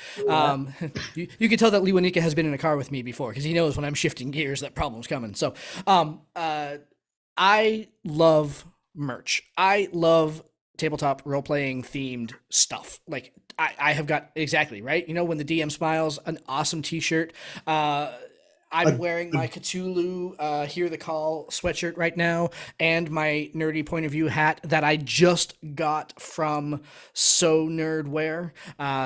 You can tell that Lewanika has been in a car with me before because he knows when I'm shifting gears that problem's coming. So I love merch. I love tabletop role-playing themed stuff. Like I have got exactly, right? When the DM smiles, an awesome t-shirt. I'm wearing my Cthulhu Hear the Call sweatshirt right now, and my nerdy point of view hat that I just got from So Nerdwear.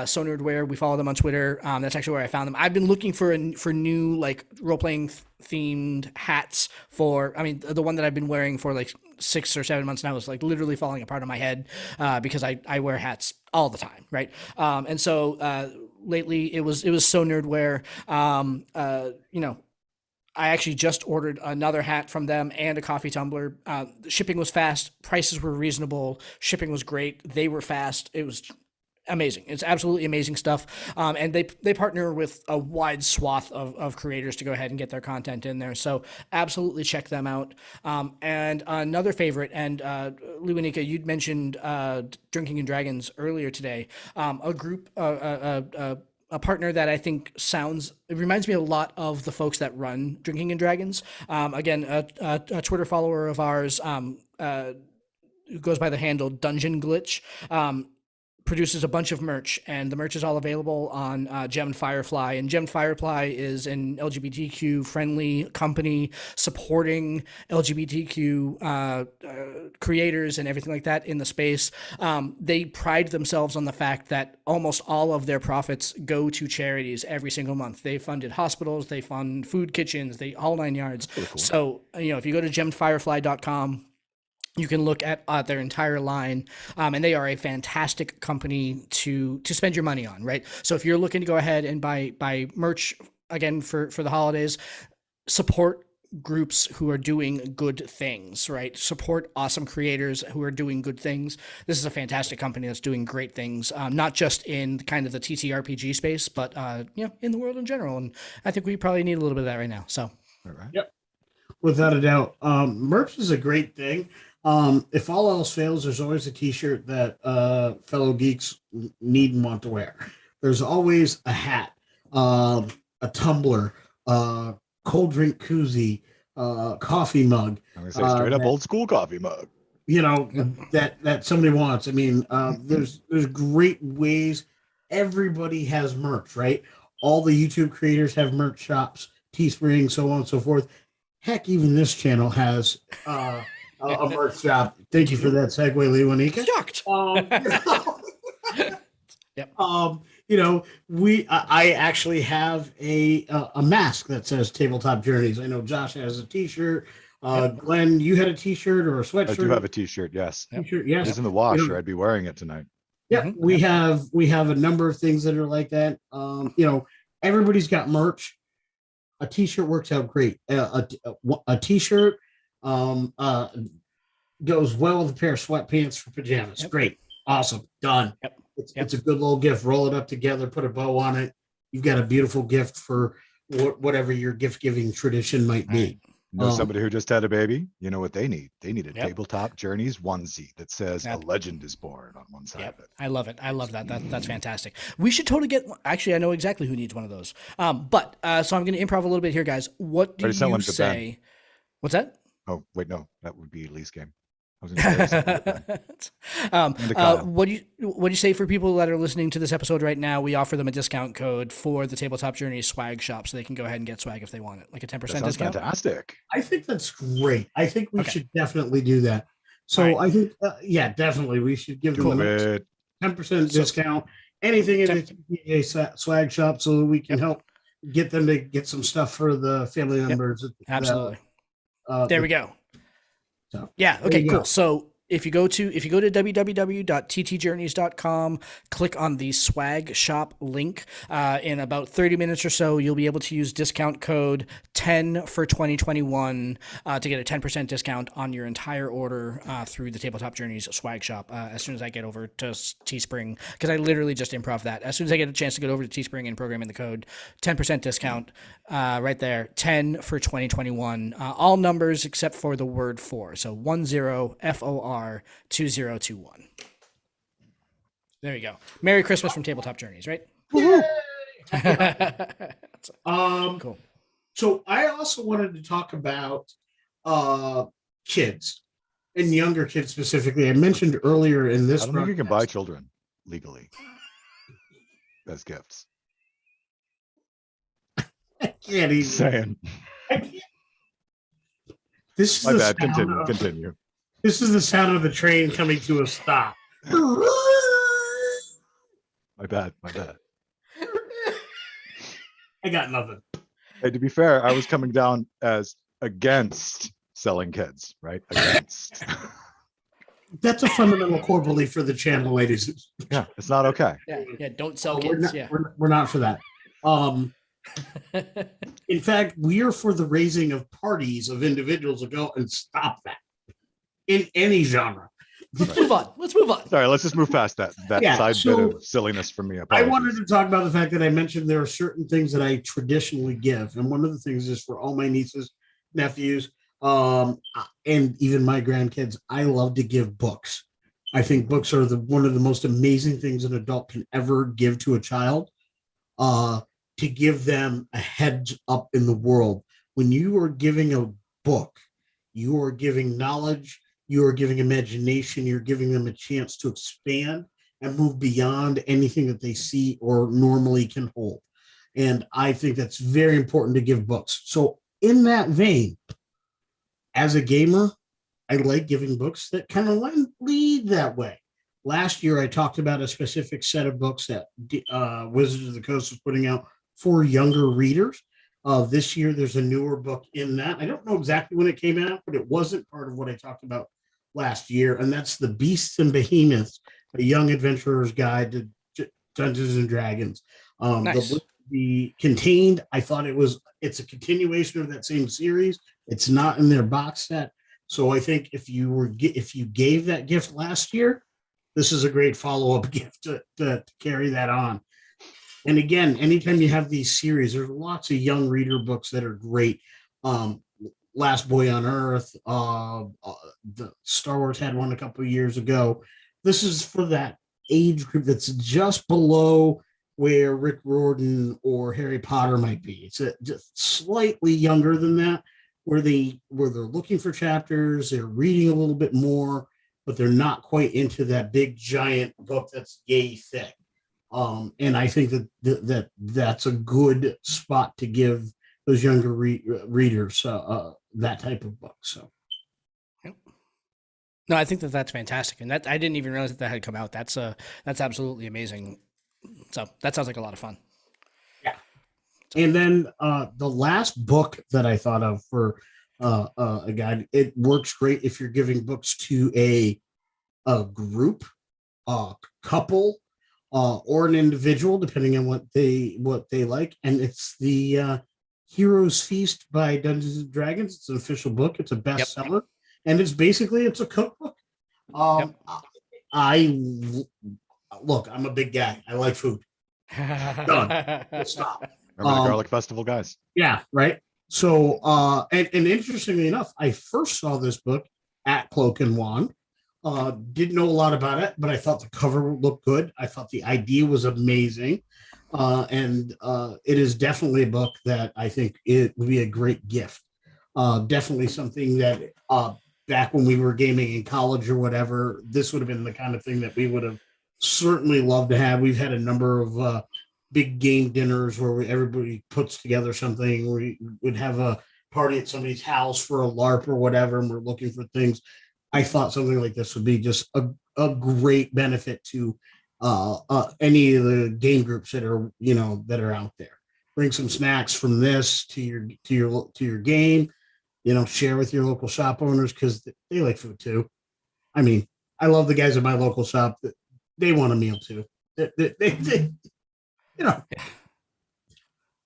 So Nerdwear, we follow them on Twitter. That's actually where I found them. I've been looking for new like role playing themed hats for. I mean, the one that I've been wearing for like 6 or 7 months now is like literally falling apart on my head because I wear hats all the time, right? And so lately it was So Nerdwear. You know, I actually just ordered another hat from them and a coffee tumbler. Shipping was fast, prices were reasonable, shipping was great. They were fast. It was amazing. It's absolutely amazing stuff. And they partner with a wide swath of creators to go ahead and get their content in there. So absolutely check them out. And another favorite, and Luanika, you'd mentioned Drinking and Dragons earlier today. A group, a partner that I think it reminds me a lot of the folks that run Drinking and Dragons. Again, a Twitter follower of ours who goes by the handle Dungeon Glitch. Produces a bunch of merch, and the merch is all available on Gemmed Firefly. And Gemmed Firefly is an LGBTQ friendly company supporting LGBTQ creators and everything like that in the space. They pride themselves on the fact that almost all of their profits go to charities every single month. They funded hospitals, they fund food kitchens, they all 9 yards. Cool. So, if you go to gemmedfirefly.com, you can look at their entire line, and they are a fantastic company to spend your money on, right? So if you're looking to go ahead and buy merch again for the holidays, support groups who are doing good things, right? Support awesome creators who are doing good things. This is a fantastic company that's doing great things, not just in kind of the TTRPG space, but in the world in general. And I think we probably need a little bit of that right now. So, all right. Yep, without a doubt, merch is a great thing. If all else fails, there's always a t-shirt that fellow geeks need and want to wear. There's always a hat, a tumbler, cold drink koozie, coffee mug. I'm gonna say straight up old school coffee mug. That somebody wants. I mean, there's great ways. Everybody has merch, right? All the YouTube creators have merch shops, Teespring, so on and so forth. Heck, even this channel has a merch shop. Thank you for that segue, Leonika. Shocked. Yep. I actually have a mask that says Tabletop Journeys. I know Josh has a t-shirt. Glenn, you had a t-shirt or a sweatshirt? I do have a t-shirt, yes. T-shirt, yes. It's in the wash, or I'd be wearing it tonight. Yeah, we have a number of things that are like that. Everybody's got merch. A t-shirt works out great. A t-shirt goes well with a pair of sweatpants for pajamas. Yep. Great. Awesome. Done. Yep. It's a good little gift. Roll it up together, put a bow on it. You've got a beautiful gift for whatever your gift giving tradition might be. Somebody who just had a baby, you know what they need? They need a Tabletop Journeys onesie that says a legend is born on one side of it. I love it. I love that. That's fantastic. We should totally get, actually, I know exactly who needs one of those. So I'm going to improv a little bit here, guys. What do you say? What's that? Oh, wait, no, that would be Lee's game. What do you say for people that are listening to this episode right now? We offer them a discount code for the Tabletop Journeys swag shop, so they can go ahead and get swag if they want it, like a 10% discount. Fantastic. I think that's great. I think we should definitely do that. So right. I think, definitely we should give them a 10% discount. Anything in the TPJ swag shop, so that we can help get them to get some stuff for the family members. Absolutely. There we go. So, yeah. Okay, cool. So if you go to www.ttjourneys.com, click on the swag shop link, in about 30 minutes or so, you'll be able to use discount code 10 for 2021 to get a 10% discount on your entire order through the Tabletop Journeys swag shop as soon as I get over to Teespring, because I literally just improv that. As soon as I get a chance to get over to Teespring and program in the code, 10% discount right there, 10 for 2021. All numbers except for the word for. So 10 FOR 2021. There you go. Merry Christmas from Tabletop Journeys, right? Cool. So I also wanted to talk about kids and younger kids specifically. I mentioned earlier in this. I don't think you can buy children legally as gifts. I can't even. Saying. I can't. This is My the bad. sound Continue. of- Continue. This is the sound of the train coming to a stop. My bad. My bad. I got nothing. Hey, to be fair, I was coming down as against selling kids, right? Against. That's a fundamental core belief for the channel, ladies. Yeah, it's not okay. Yeah, don't sell We're kids. not, Yeah. we're not for that. In fact, we are for the raising of parties of individuals to go and stop that in any genre. Let's move on. Let's move on. Sorry, let's just move past that Yeah, side so bit of silliness from me. I Apologies. wanted to talk about the fact that I mentioned there are certain things that I traditionally give, and one of the things is for all my nieces, nephews, and even my grandkids. I love to give books. I think books are one of the most amazing things an adult can ever give to a child. To give them a heads up in the world. When you are giving a book, you are giving knowledge, you are giving imagination, you're giving them a chance to expand and move beyond anything that they see or normally can hold. And I think that's very important to give books. So, in that vein, as a gamer, I like giving books that kind of lead that way. Last year, I talked about a specific set of books that Wizards of the Coast was putting out for younger readers. This year, there's a newer book in that. I don't know exactly when it came out, but it wasn't part of what I talked about last year, and that's the Beasts and Behemoths, a young adventurer's guide to Dungeons and Dragons. Nice. The book be contained. I thought it's a continuation of that same series. It's not in their box set, so I think if you gave that gift last year, this is a great follow-up gift to carry that on. And again, anytime you have these series, there's lots of young reader books that are great. Last Boy on Earth, the Star Wars had one a couple of years ago. This is for that age group that's just below where Rick Riordan or Harry Potter might be. It's just slightly younger than that, where they're looking for chapters, they're reading a little bit more, but they're not quite into that big giant book that's yay thick. And I think that's a good spot to give those younger readers that type of book. So, no, I think that's fantastic, and that I didn't even realize that had come out. That's absolutely amazing. So that sounds like a lot of fun. Yeah. And then the last book that I thought of for a guide, it works great if you're giving books to a group, a couple, or an individual, depending on what they like. And it's the Heroes Feast by Dungeons and Dragons. It's an official book. It's a bestseller, and it's a cookbook. Look, I'm a big guy. I like food. Done. Stop. Remember the Garlic Festival, guys? Yeah, right. So, and interestingly enough, I first saw this book at Cloak and Wand. Didn't know a lot about it, but I thought the cover looked good. I thought the idea was amazing. And it is definitely a book that I think it would be a great gift. Definitely something that back when we were gaming in college or whatever, this would have been the kind of thing that we would have certainly loved to have. We've had a number of big game dinners where everybody puts together something. We would have a party at somebody's house for a LARP or whatever, and we're looking for things. I thought something like this would be just a great benefit to any of the game groups that are out there. Bring some snacks from this to your game. Share with your local shop owners because they like food too. I mean, I love the guys at my local shop that they want a meal too. They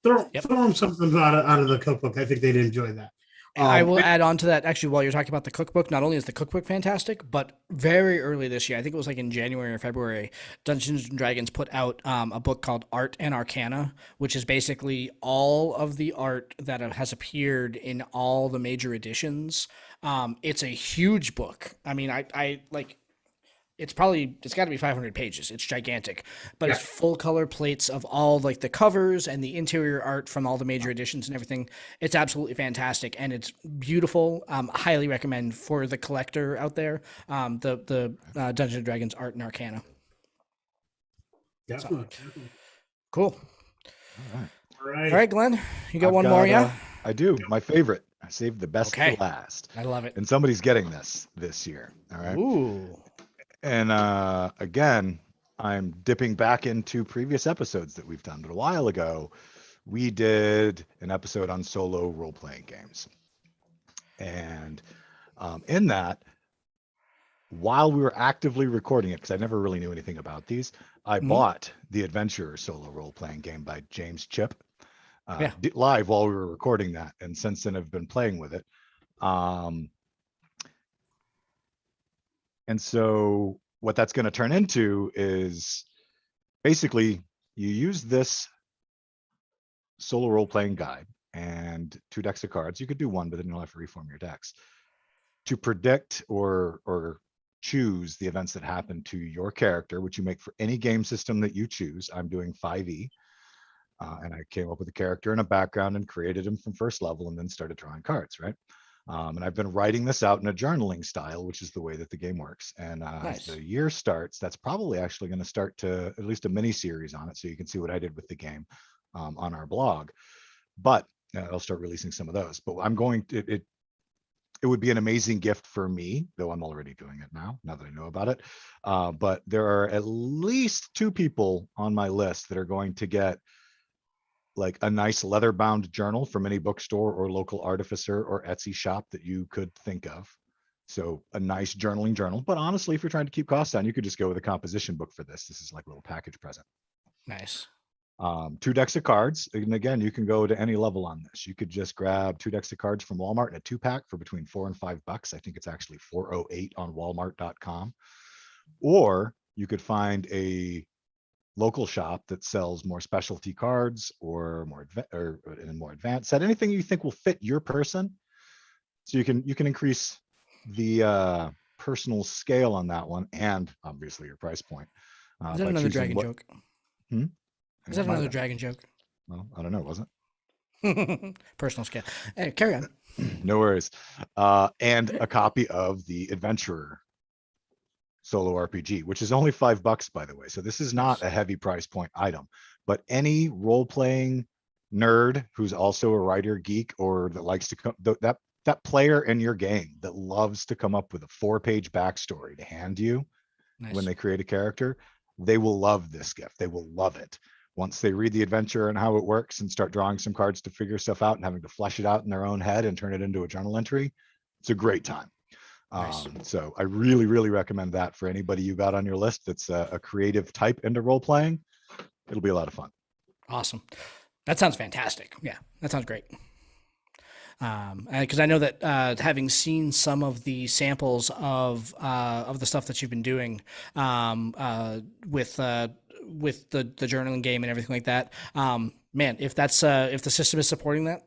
throw them something out of the cookbook. I think they'd enjoy that. I will add on to that. Actually, while you're talking about the cookbook, not only is the cookbook fantastic, but very early this year, I think it was like in January or February, Dungeons and Dragons put out a book called Art and Arcana, which is basically all of the art that has appeared in all the major editions. It's a huge book. I mean, I like. It's got to be 500 pages. It's gigantic, but it's full color plates of all like the covers and the interior art from all the major editions and everything. It's absolutely fantastic and it's beautiful. Highly recommend for the collector out there. The Dungeons and Dragons Art and Arcana. Definitely. Cool. All right. Right. All right, Glenn, you got I've one more, yeah? I do. My favorite. I saved the best Okay. for last. I love it. And somebody's getting this year. All right. Ooh. And again, I'm dipping back into previous episodes that we've done. But a while ago, we did an episode on solo role-playing games. And in that, while we were actively recording it, because I never really knew anything about these, I bought the Adventurer solo role-playing game by James Chip live while we were recording that. And since then, I've been playing with it. And so what that's going to turn into is basically you use this solo role-playing guide and 2 decks of cards. You could do one, but then you'll have to reform your decks to predict or choose the events that happen to your character, which you make for any game system that you choose. I'm doing 5e. And I came up with a character and a background and created him from first level and then started drawing cards, right? And I've been writing this out in a journaling style, which is the way that the game works. And as the year starts, that's probably actually going to start to at least a mini series on it, so you can see what I did with the game on our blog. But I'll start releasing some of those. But I'm going to it would be an amazing gift for me, though I'm already doing it now that I know about it. But there are at least 2 people on my list that are going to get like a nice leather-bound journal from any bookstore or local artificer or Etsy shop that you could think of. So a nice journaling journal. But honestly, if you're trying to keep costs down, you could just go with a composition book for this. This is like a little package present. Nice. 2 decks of cards. And again, you can go to any level on this. You could just grab 2 decks of cards from Walmart in a 2-pack for between $4 and $5. I think it's actually $4.08 on walmart.com. Or you could find a local shop that sells more specialty cards or more in a more advanced set, anything you think will fit your person. So you can increase the personal scale on that one, and obviously your price point. Is that another dragon joke? Is that another dragon joke? Well, I don't know. Was it? Personal scale. Hey, carry on. No worries. And a copy of the Adventurer solo RPG, which is only $5, by the way. So this is not a heavy price point item, but any role-playing nerd who's also a writer geek or that likes to come, that player in your game that loves to come up with a 4-page backstory to hand you when they create a character, they will love this gift. They will love it. Once they read the adventure and how it works and start drawing some cards to figure stuff out and having to flesh it out in their own head and turn it into a journal entry, it's a great time. So I really, really recommend that for anybody you got on your list that's a creative type into role playing. It'll be a lot of fun. Awesome. That sounds fantastic. Yeah, that sounds great. Because I know that having seen some of the samples of the stuff that you've been doing with the journaling game and everything like that, man, if the system is supporting that,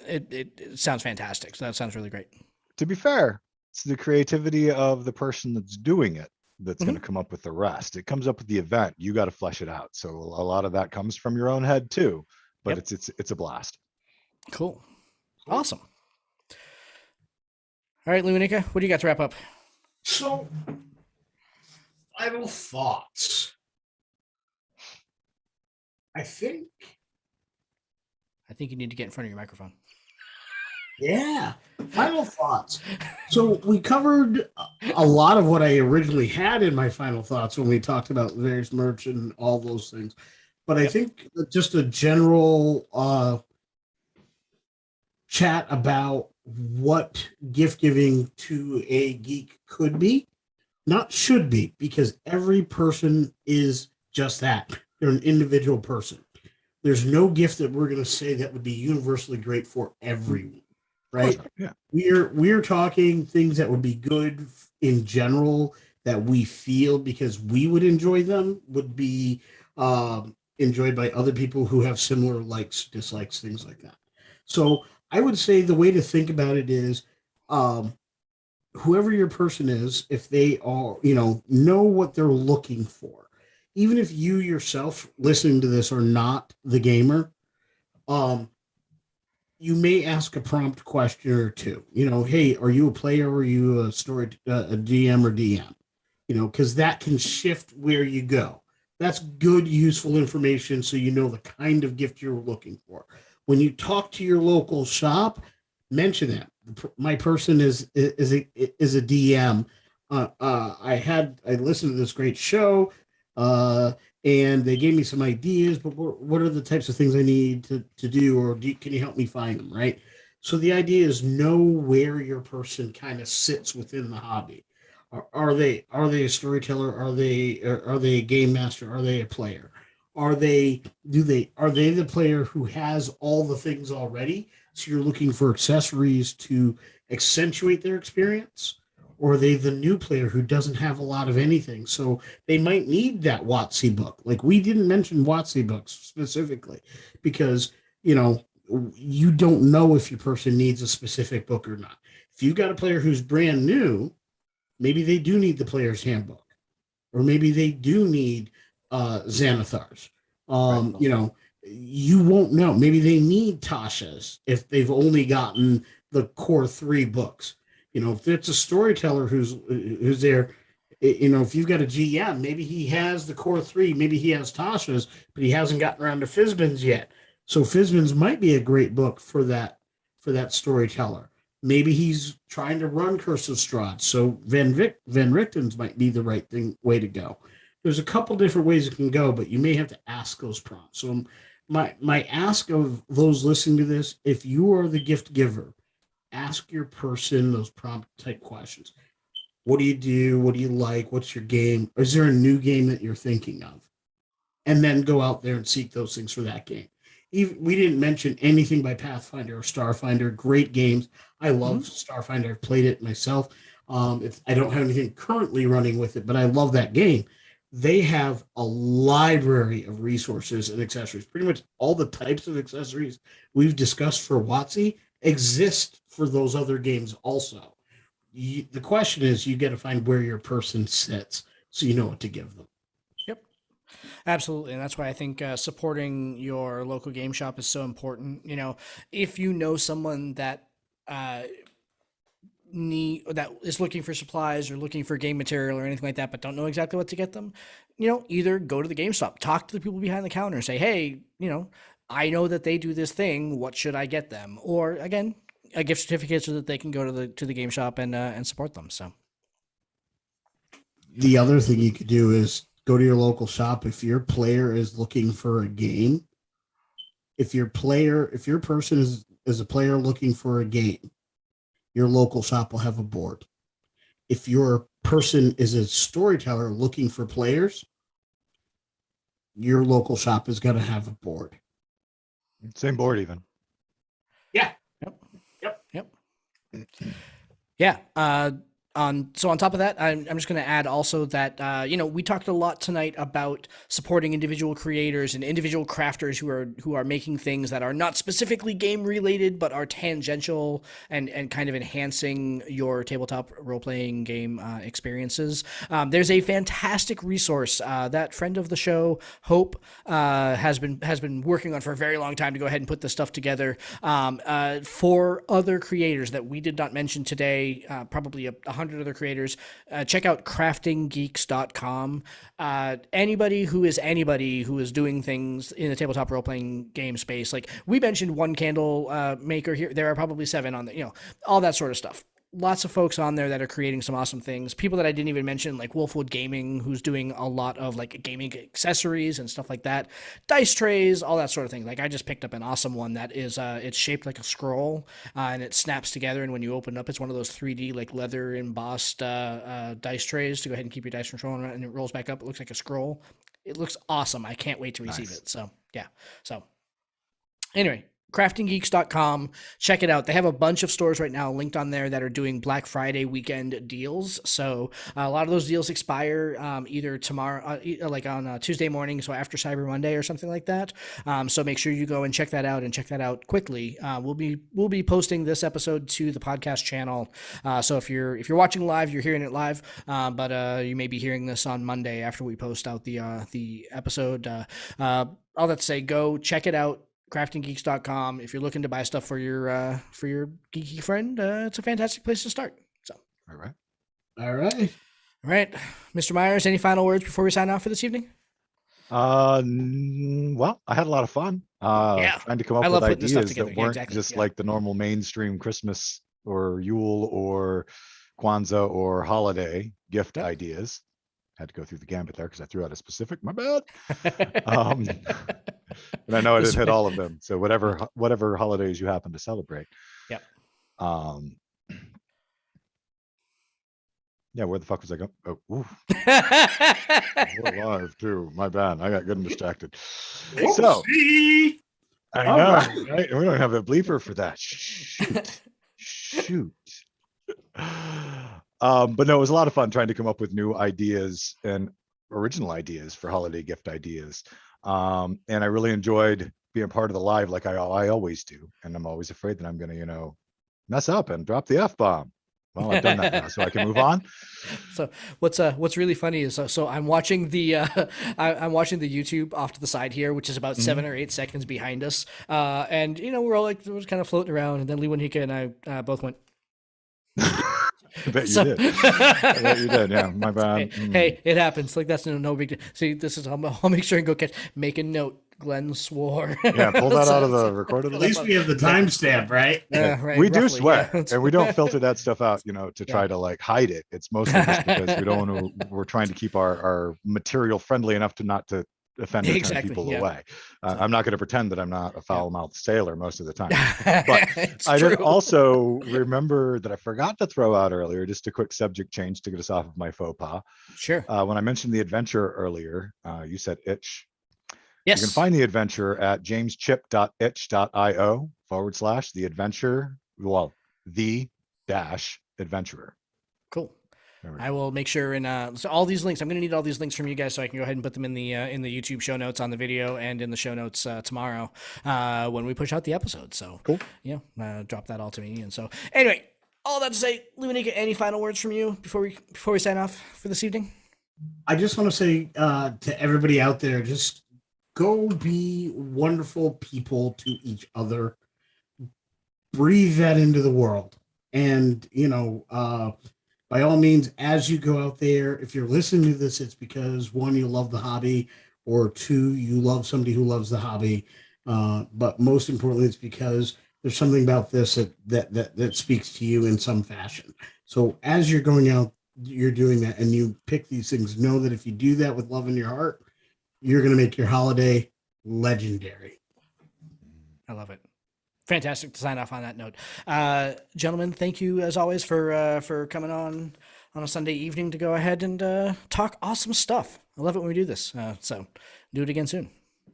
it sounds fantastic. So that sounds really great. To be fair, it's the creativity of the person that's doing it that's going to come up with the rest. It comes up with the event. You got to flesh it out. So a lot of that comes from your own head too, but it's a blast. Cool. Awesome. All right, Luminica, what do you got to wrap up? So, final thoughts. I think you need to get in front of your microphone. Yeah. Final thoughts. So we covered a lot of what I originally had in my final thoughts when we talked about various merch and all those things. But I think just a general chat about what gift giving to a geek could be, not should be, because every person is just that. They're an individual person. There's no gift that we're going to say that would be universally great for everyone. Right? Yeah. We're talking things that would be good in general that we feel because we would enjoy them would be enjoyed by other people who have similar likes, dislikes, things like that. So I would say the way to think about it is whoever your person is, if they are, know what they're looking for. Even if you yourself listening to this are not the gamer, you may ask a prompt question or two. Hey, are you a player or are you a DM or DM? Because that can shift where you go. That's good, useful information so you know the kind of gift you're looking for. When you talk to your local shop, mention that my person is a DM. I listened to this great show, and they gave me some ideas. But what are the types of things I need to do, or can you help me find them? Right. So the idea is know where your person kind of sits within the hobby. Are they a storyteller? Are they a game master? Are they a player? Are they the player who has all the things already? So you're looking for accessories to accentuate their experience, or are they the new player who doesn't have a lot of anything? So they might need that WotC book. Like we didn't mention WotC books specifically because you don't know if your person needs a specific book or not. If you've got a player who's brand new, maybe they do need the player's handbook, or maybe they do need Xanathars. Right. You won't know. Maybe they need Tasha's if they've only gotten the core 3 books. If it's a storyteller who's there, if you've got a GM, maybe he has the core 3, maybe he has Tasha's, but he hasn't gotten around to Fizban's yet. So Fizban's might be a great book for that storyteller. Maybe he's trying to run Curse of Strahd, so Van Richton's might be the right way to go. There's a couple different ways it can go, but you may have to ask those prompts. So my ask of those listening to this, if you are the gift giver, ask your person those prompt type questions. What do you do? What do you like? What's your game? Is there a new game that you're thinking of? And then go out there and seek those things for that game. We didn't mention anything by Pathfinder or Starfinder. Great games. I love Starfinder. I've played it myself. I don't have anything currently running with it, but I love that game. They have a library of resources and accessories. Pretty much all the types of accessories we've discussed for WotC exist for those other games also. The question is, you got to find where your person sits so you know what to give them. Yep. Absolutely. And that's why I think supporting your local game shop is so important. If you know someone that that is looking for supplies or looking for game material or anything like that, but don't know exactly what to get them, either go to the GameStop, talk to the people behind the counter and say, hey, I know that they do this thing. What should I get them? Or again, a gift certificate so that they can go to the game shop and support them. So the other thing you could do is go to your local shop. If your player is looking for a game, if your person is a player looking for a game, your local shop will have a board. If your person is a storyteller looking for players, your local shop is going to have a board. Same board even. Yeah. Yep. Yeah. So on top of that, I'm just going to add also that, we talked a lot tonight about supporting individual creators and individual crafters who are making things that are not specifically game related, but are tangential and kind of enhancing your tabletop role-playing game experiences. There's a fantastic resource that friend of the show, Hope, has been working on for a very long time to go ahead and put this stuff together for other creators that we did not mention today, probably 100 other creators. Check out craftinggeeks.com. Anybody who is doing things in the tabletop role-playing game space, like we mentioned one candle maker here, there are probably 7 on the, all that sort of stuff. Lots of folks on there that are creating some awesome things. People that I didn't even mention, like Wolfwood Gaming, who's doing a lot of like gaming accessories and stuff like that, dice trays, all that sort of thing. Like I just picked up an awesome one that is it's shaped like a scroll and it snaps together, and when you open it up, it's one of those 3D like leather embossed dice trays to go ahead and keep your dice control, and it rolls back up. It looks like a scroll. It looks awesome. I can't wait to receive it. So yeah. So anyway, craftinggeeks.com. Check it out. They have a bunch of stores right now linked on there that are doing Black Friday weekend deals. So a lot of those deals expire either tomorrow, like on Tuesday morning, so after Cyber Monday or something like that. So make sure you go and check that out, and check that out quickly. We'll be posting this episode to the podcast channel. So if you're watching live, you're hearing it live, but you may be hearing this on Monday after we post out the episode. All that to say, go check it out. craftinggeeks.com. If you're looking to buy stuff for your geeky friend, it's a fantastic place to start. So, All right. All right. Mr. Myers, any final words before we sign off for this evening? Well, I had a lot of fun Yeah. trying to come I up with love putting this stuff ideas together. that Yeah, weren't exactly. just Yeah. like the normal mainstream Christmas or Yule or Kwanzaa or holiday gift Yep. ideas. Had to go through the gambit there because I threw out a specific. My bad. Um, and I know I This didn't hit way. all of them. So whatever holidays you happen to celebrate. Yep. Um, yeah, where the fuck was I going? Oh, ooh, we're live too. My bad. I got good and distracted. So Whoopsie! I All know, right. right? We don't have a bleeper for that. Shoot. Shoot. But no, it was a lot of fun trying to come up with new ideas and original ideas for holiday gift ideas. And I really enjoyed being part of the live like I always do. And I'm always afraid that I'm going to, mess up and drop the F-bomb. Well, I've done that now, so I can move on. So what's really funny is so I'm watching the I'm watching the YouTube off to the side here, which is about 7 or 8 seconds behind us, and we're all like kind of floating around, and then Lee Wanhika and I both went. I bet you So, did. I bet you did. Yeah, my bad. hey, it happens. Like that's no big deal. See, this is I'll make sure and go catch. Make a note. Glenn swore. Yeah, pull that out of So- the recorded. At least we have the Exactly. timestamp, right? Yeah, right. We do roughly, swear, yeah. and we don't filter that stuff out, to try to like hide it. It's mostly just because we don't want to. We're trying to keep our material friendly enough to not to offend or turn Exactly, people yeah. away. I'm not going to pretend that I'm not a foul-mouthed sailor most of the time. It's I did true. also remember that I forgot to throw out earlier, just a quick subject change to get us off of my faux pas. Sure. When I mentioned the adventure earlier, you said itch. Yes. You can find the adventure at jameschip.itch.io/the adventure. Well, the dash adventurer. Cool. There we go. I will make sure and so all these links. I'm going to need all these links from you guys so I can go ahead and put them in the YouTube show notes on the video and in the show notes tomorrow when we push out the episode. So Cool. drop that all to me. And so anyway, all that to say, Luminica, any final words from you before we sign off for this evening? I just want to say to everybody out there, just go be wonderful people to each other. Breathe that into the world. And, by all means, as you go out there, if you're listening to this, it's because one, you love the hobby, or two, you love somebody who loves the hobby. But most importantly, it's because there's something about this that speaks to you in some fashion. So as you're going out, you're doing that, and you pick these things. Know that if you do that with love in your heart, you're going to make your holiday legendary. I love it. Fantastic to sign off on that note. Gentlemen, thank you as always for coming on a Sunday evening to go ahead and talk awesome stuff. I love it when we do this. So do it again soon.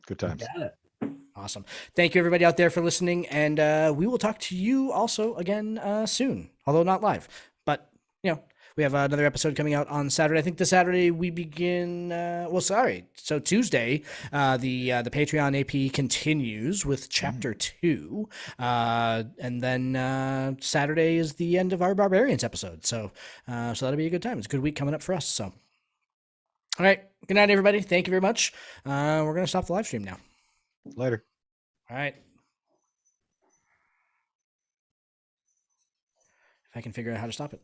Good times. Got it. Awesome. Thank you everybody out there for listening. And we will talk to you also again soon, although not live. But, we have another episode coming out on Saturday. I think this Saturday we begin. So Tuesday, the Patreon AP continues with Chapter 2, and then Saturday is the end of our Barbarians episode. So that'll be a good time. It's a good week coming up for us. So, all right. Good night, everybody. Thank you very much. We're gonna stop the live stream now. Later. All right. If I can figure out how to stop it.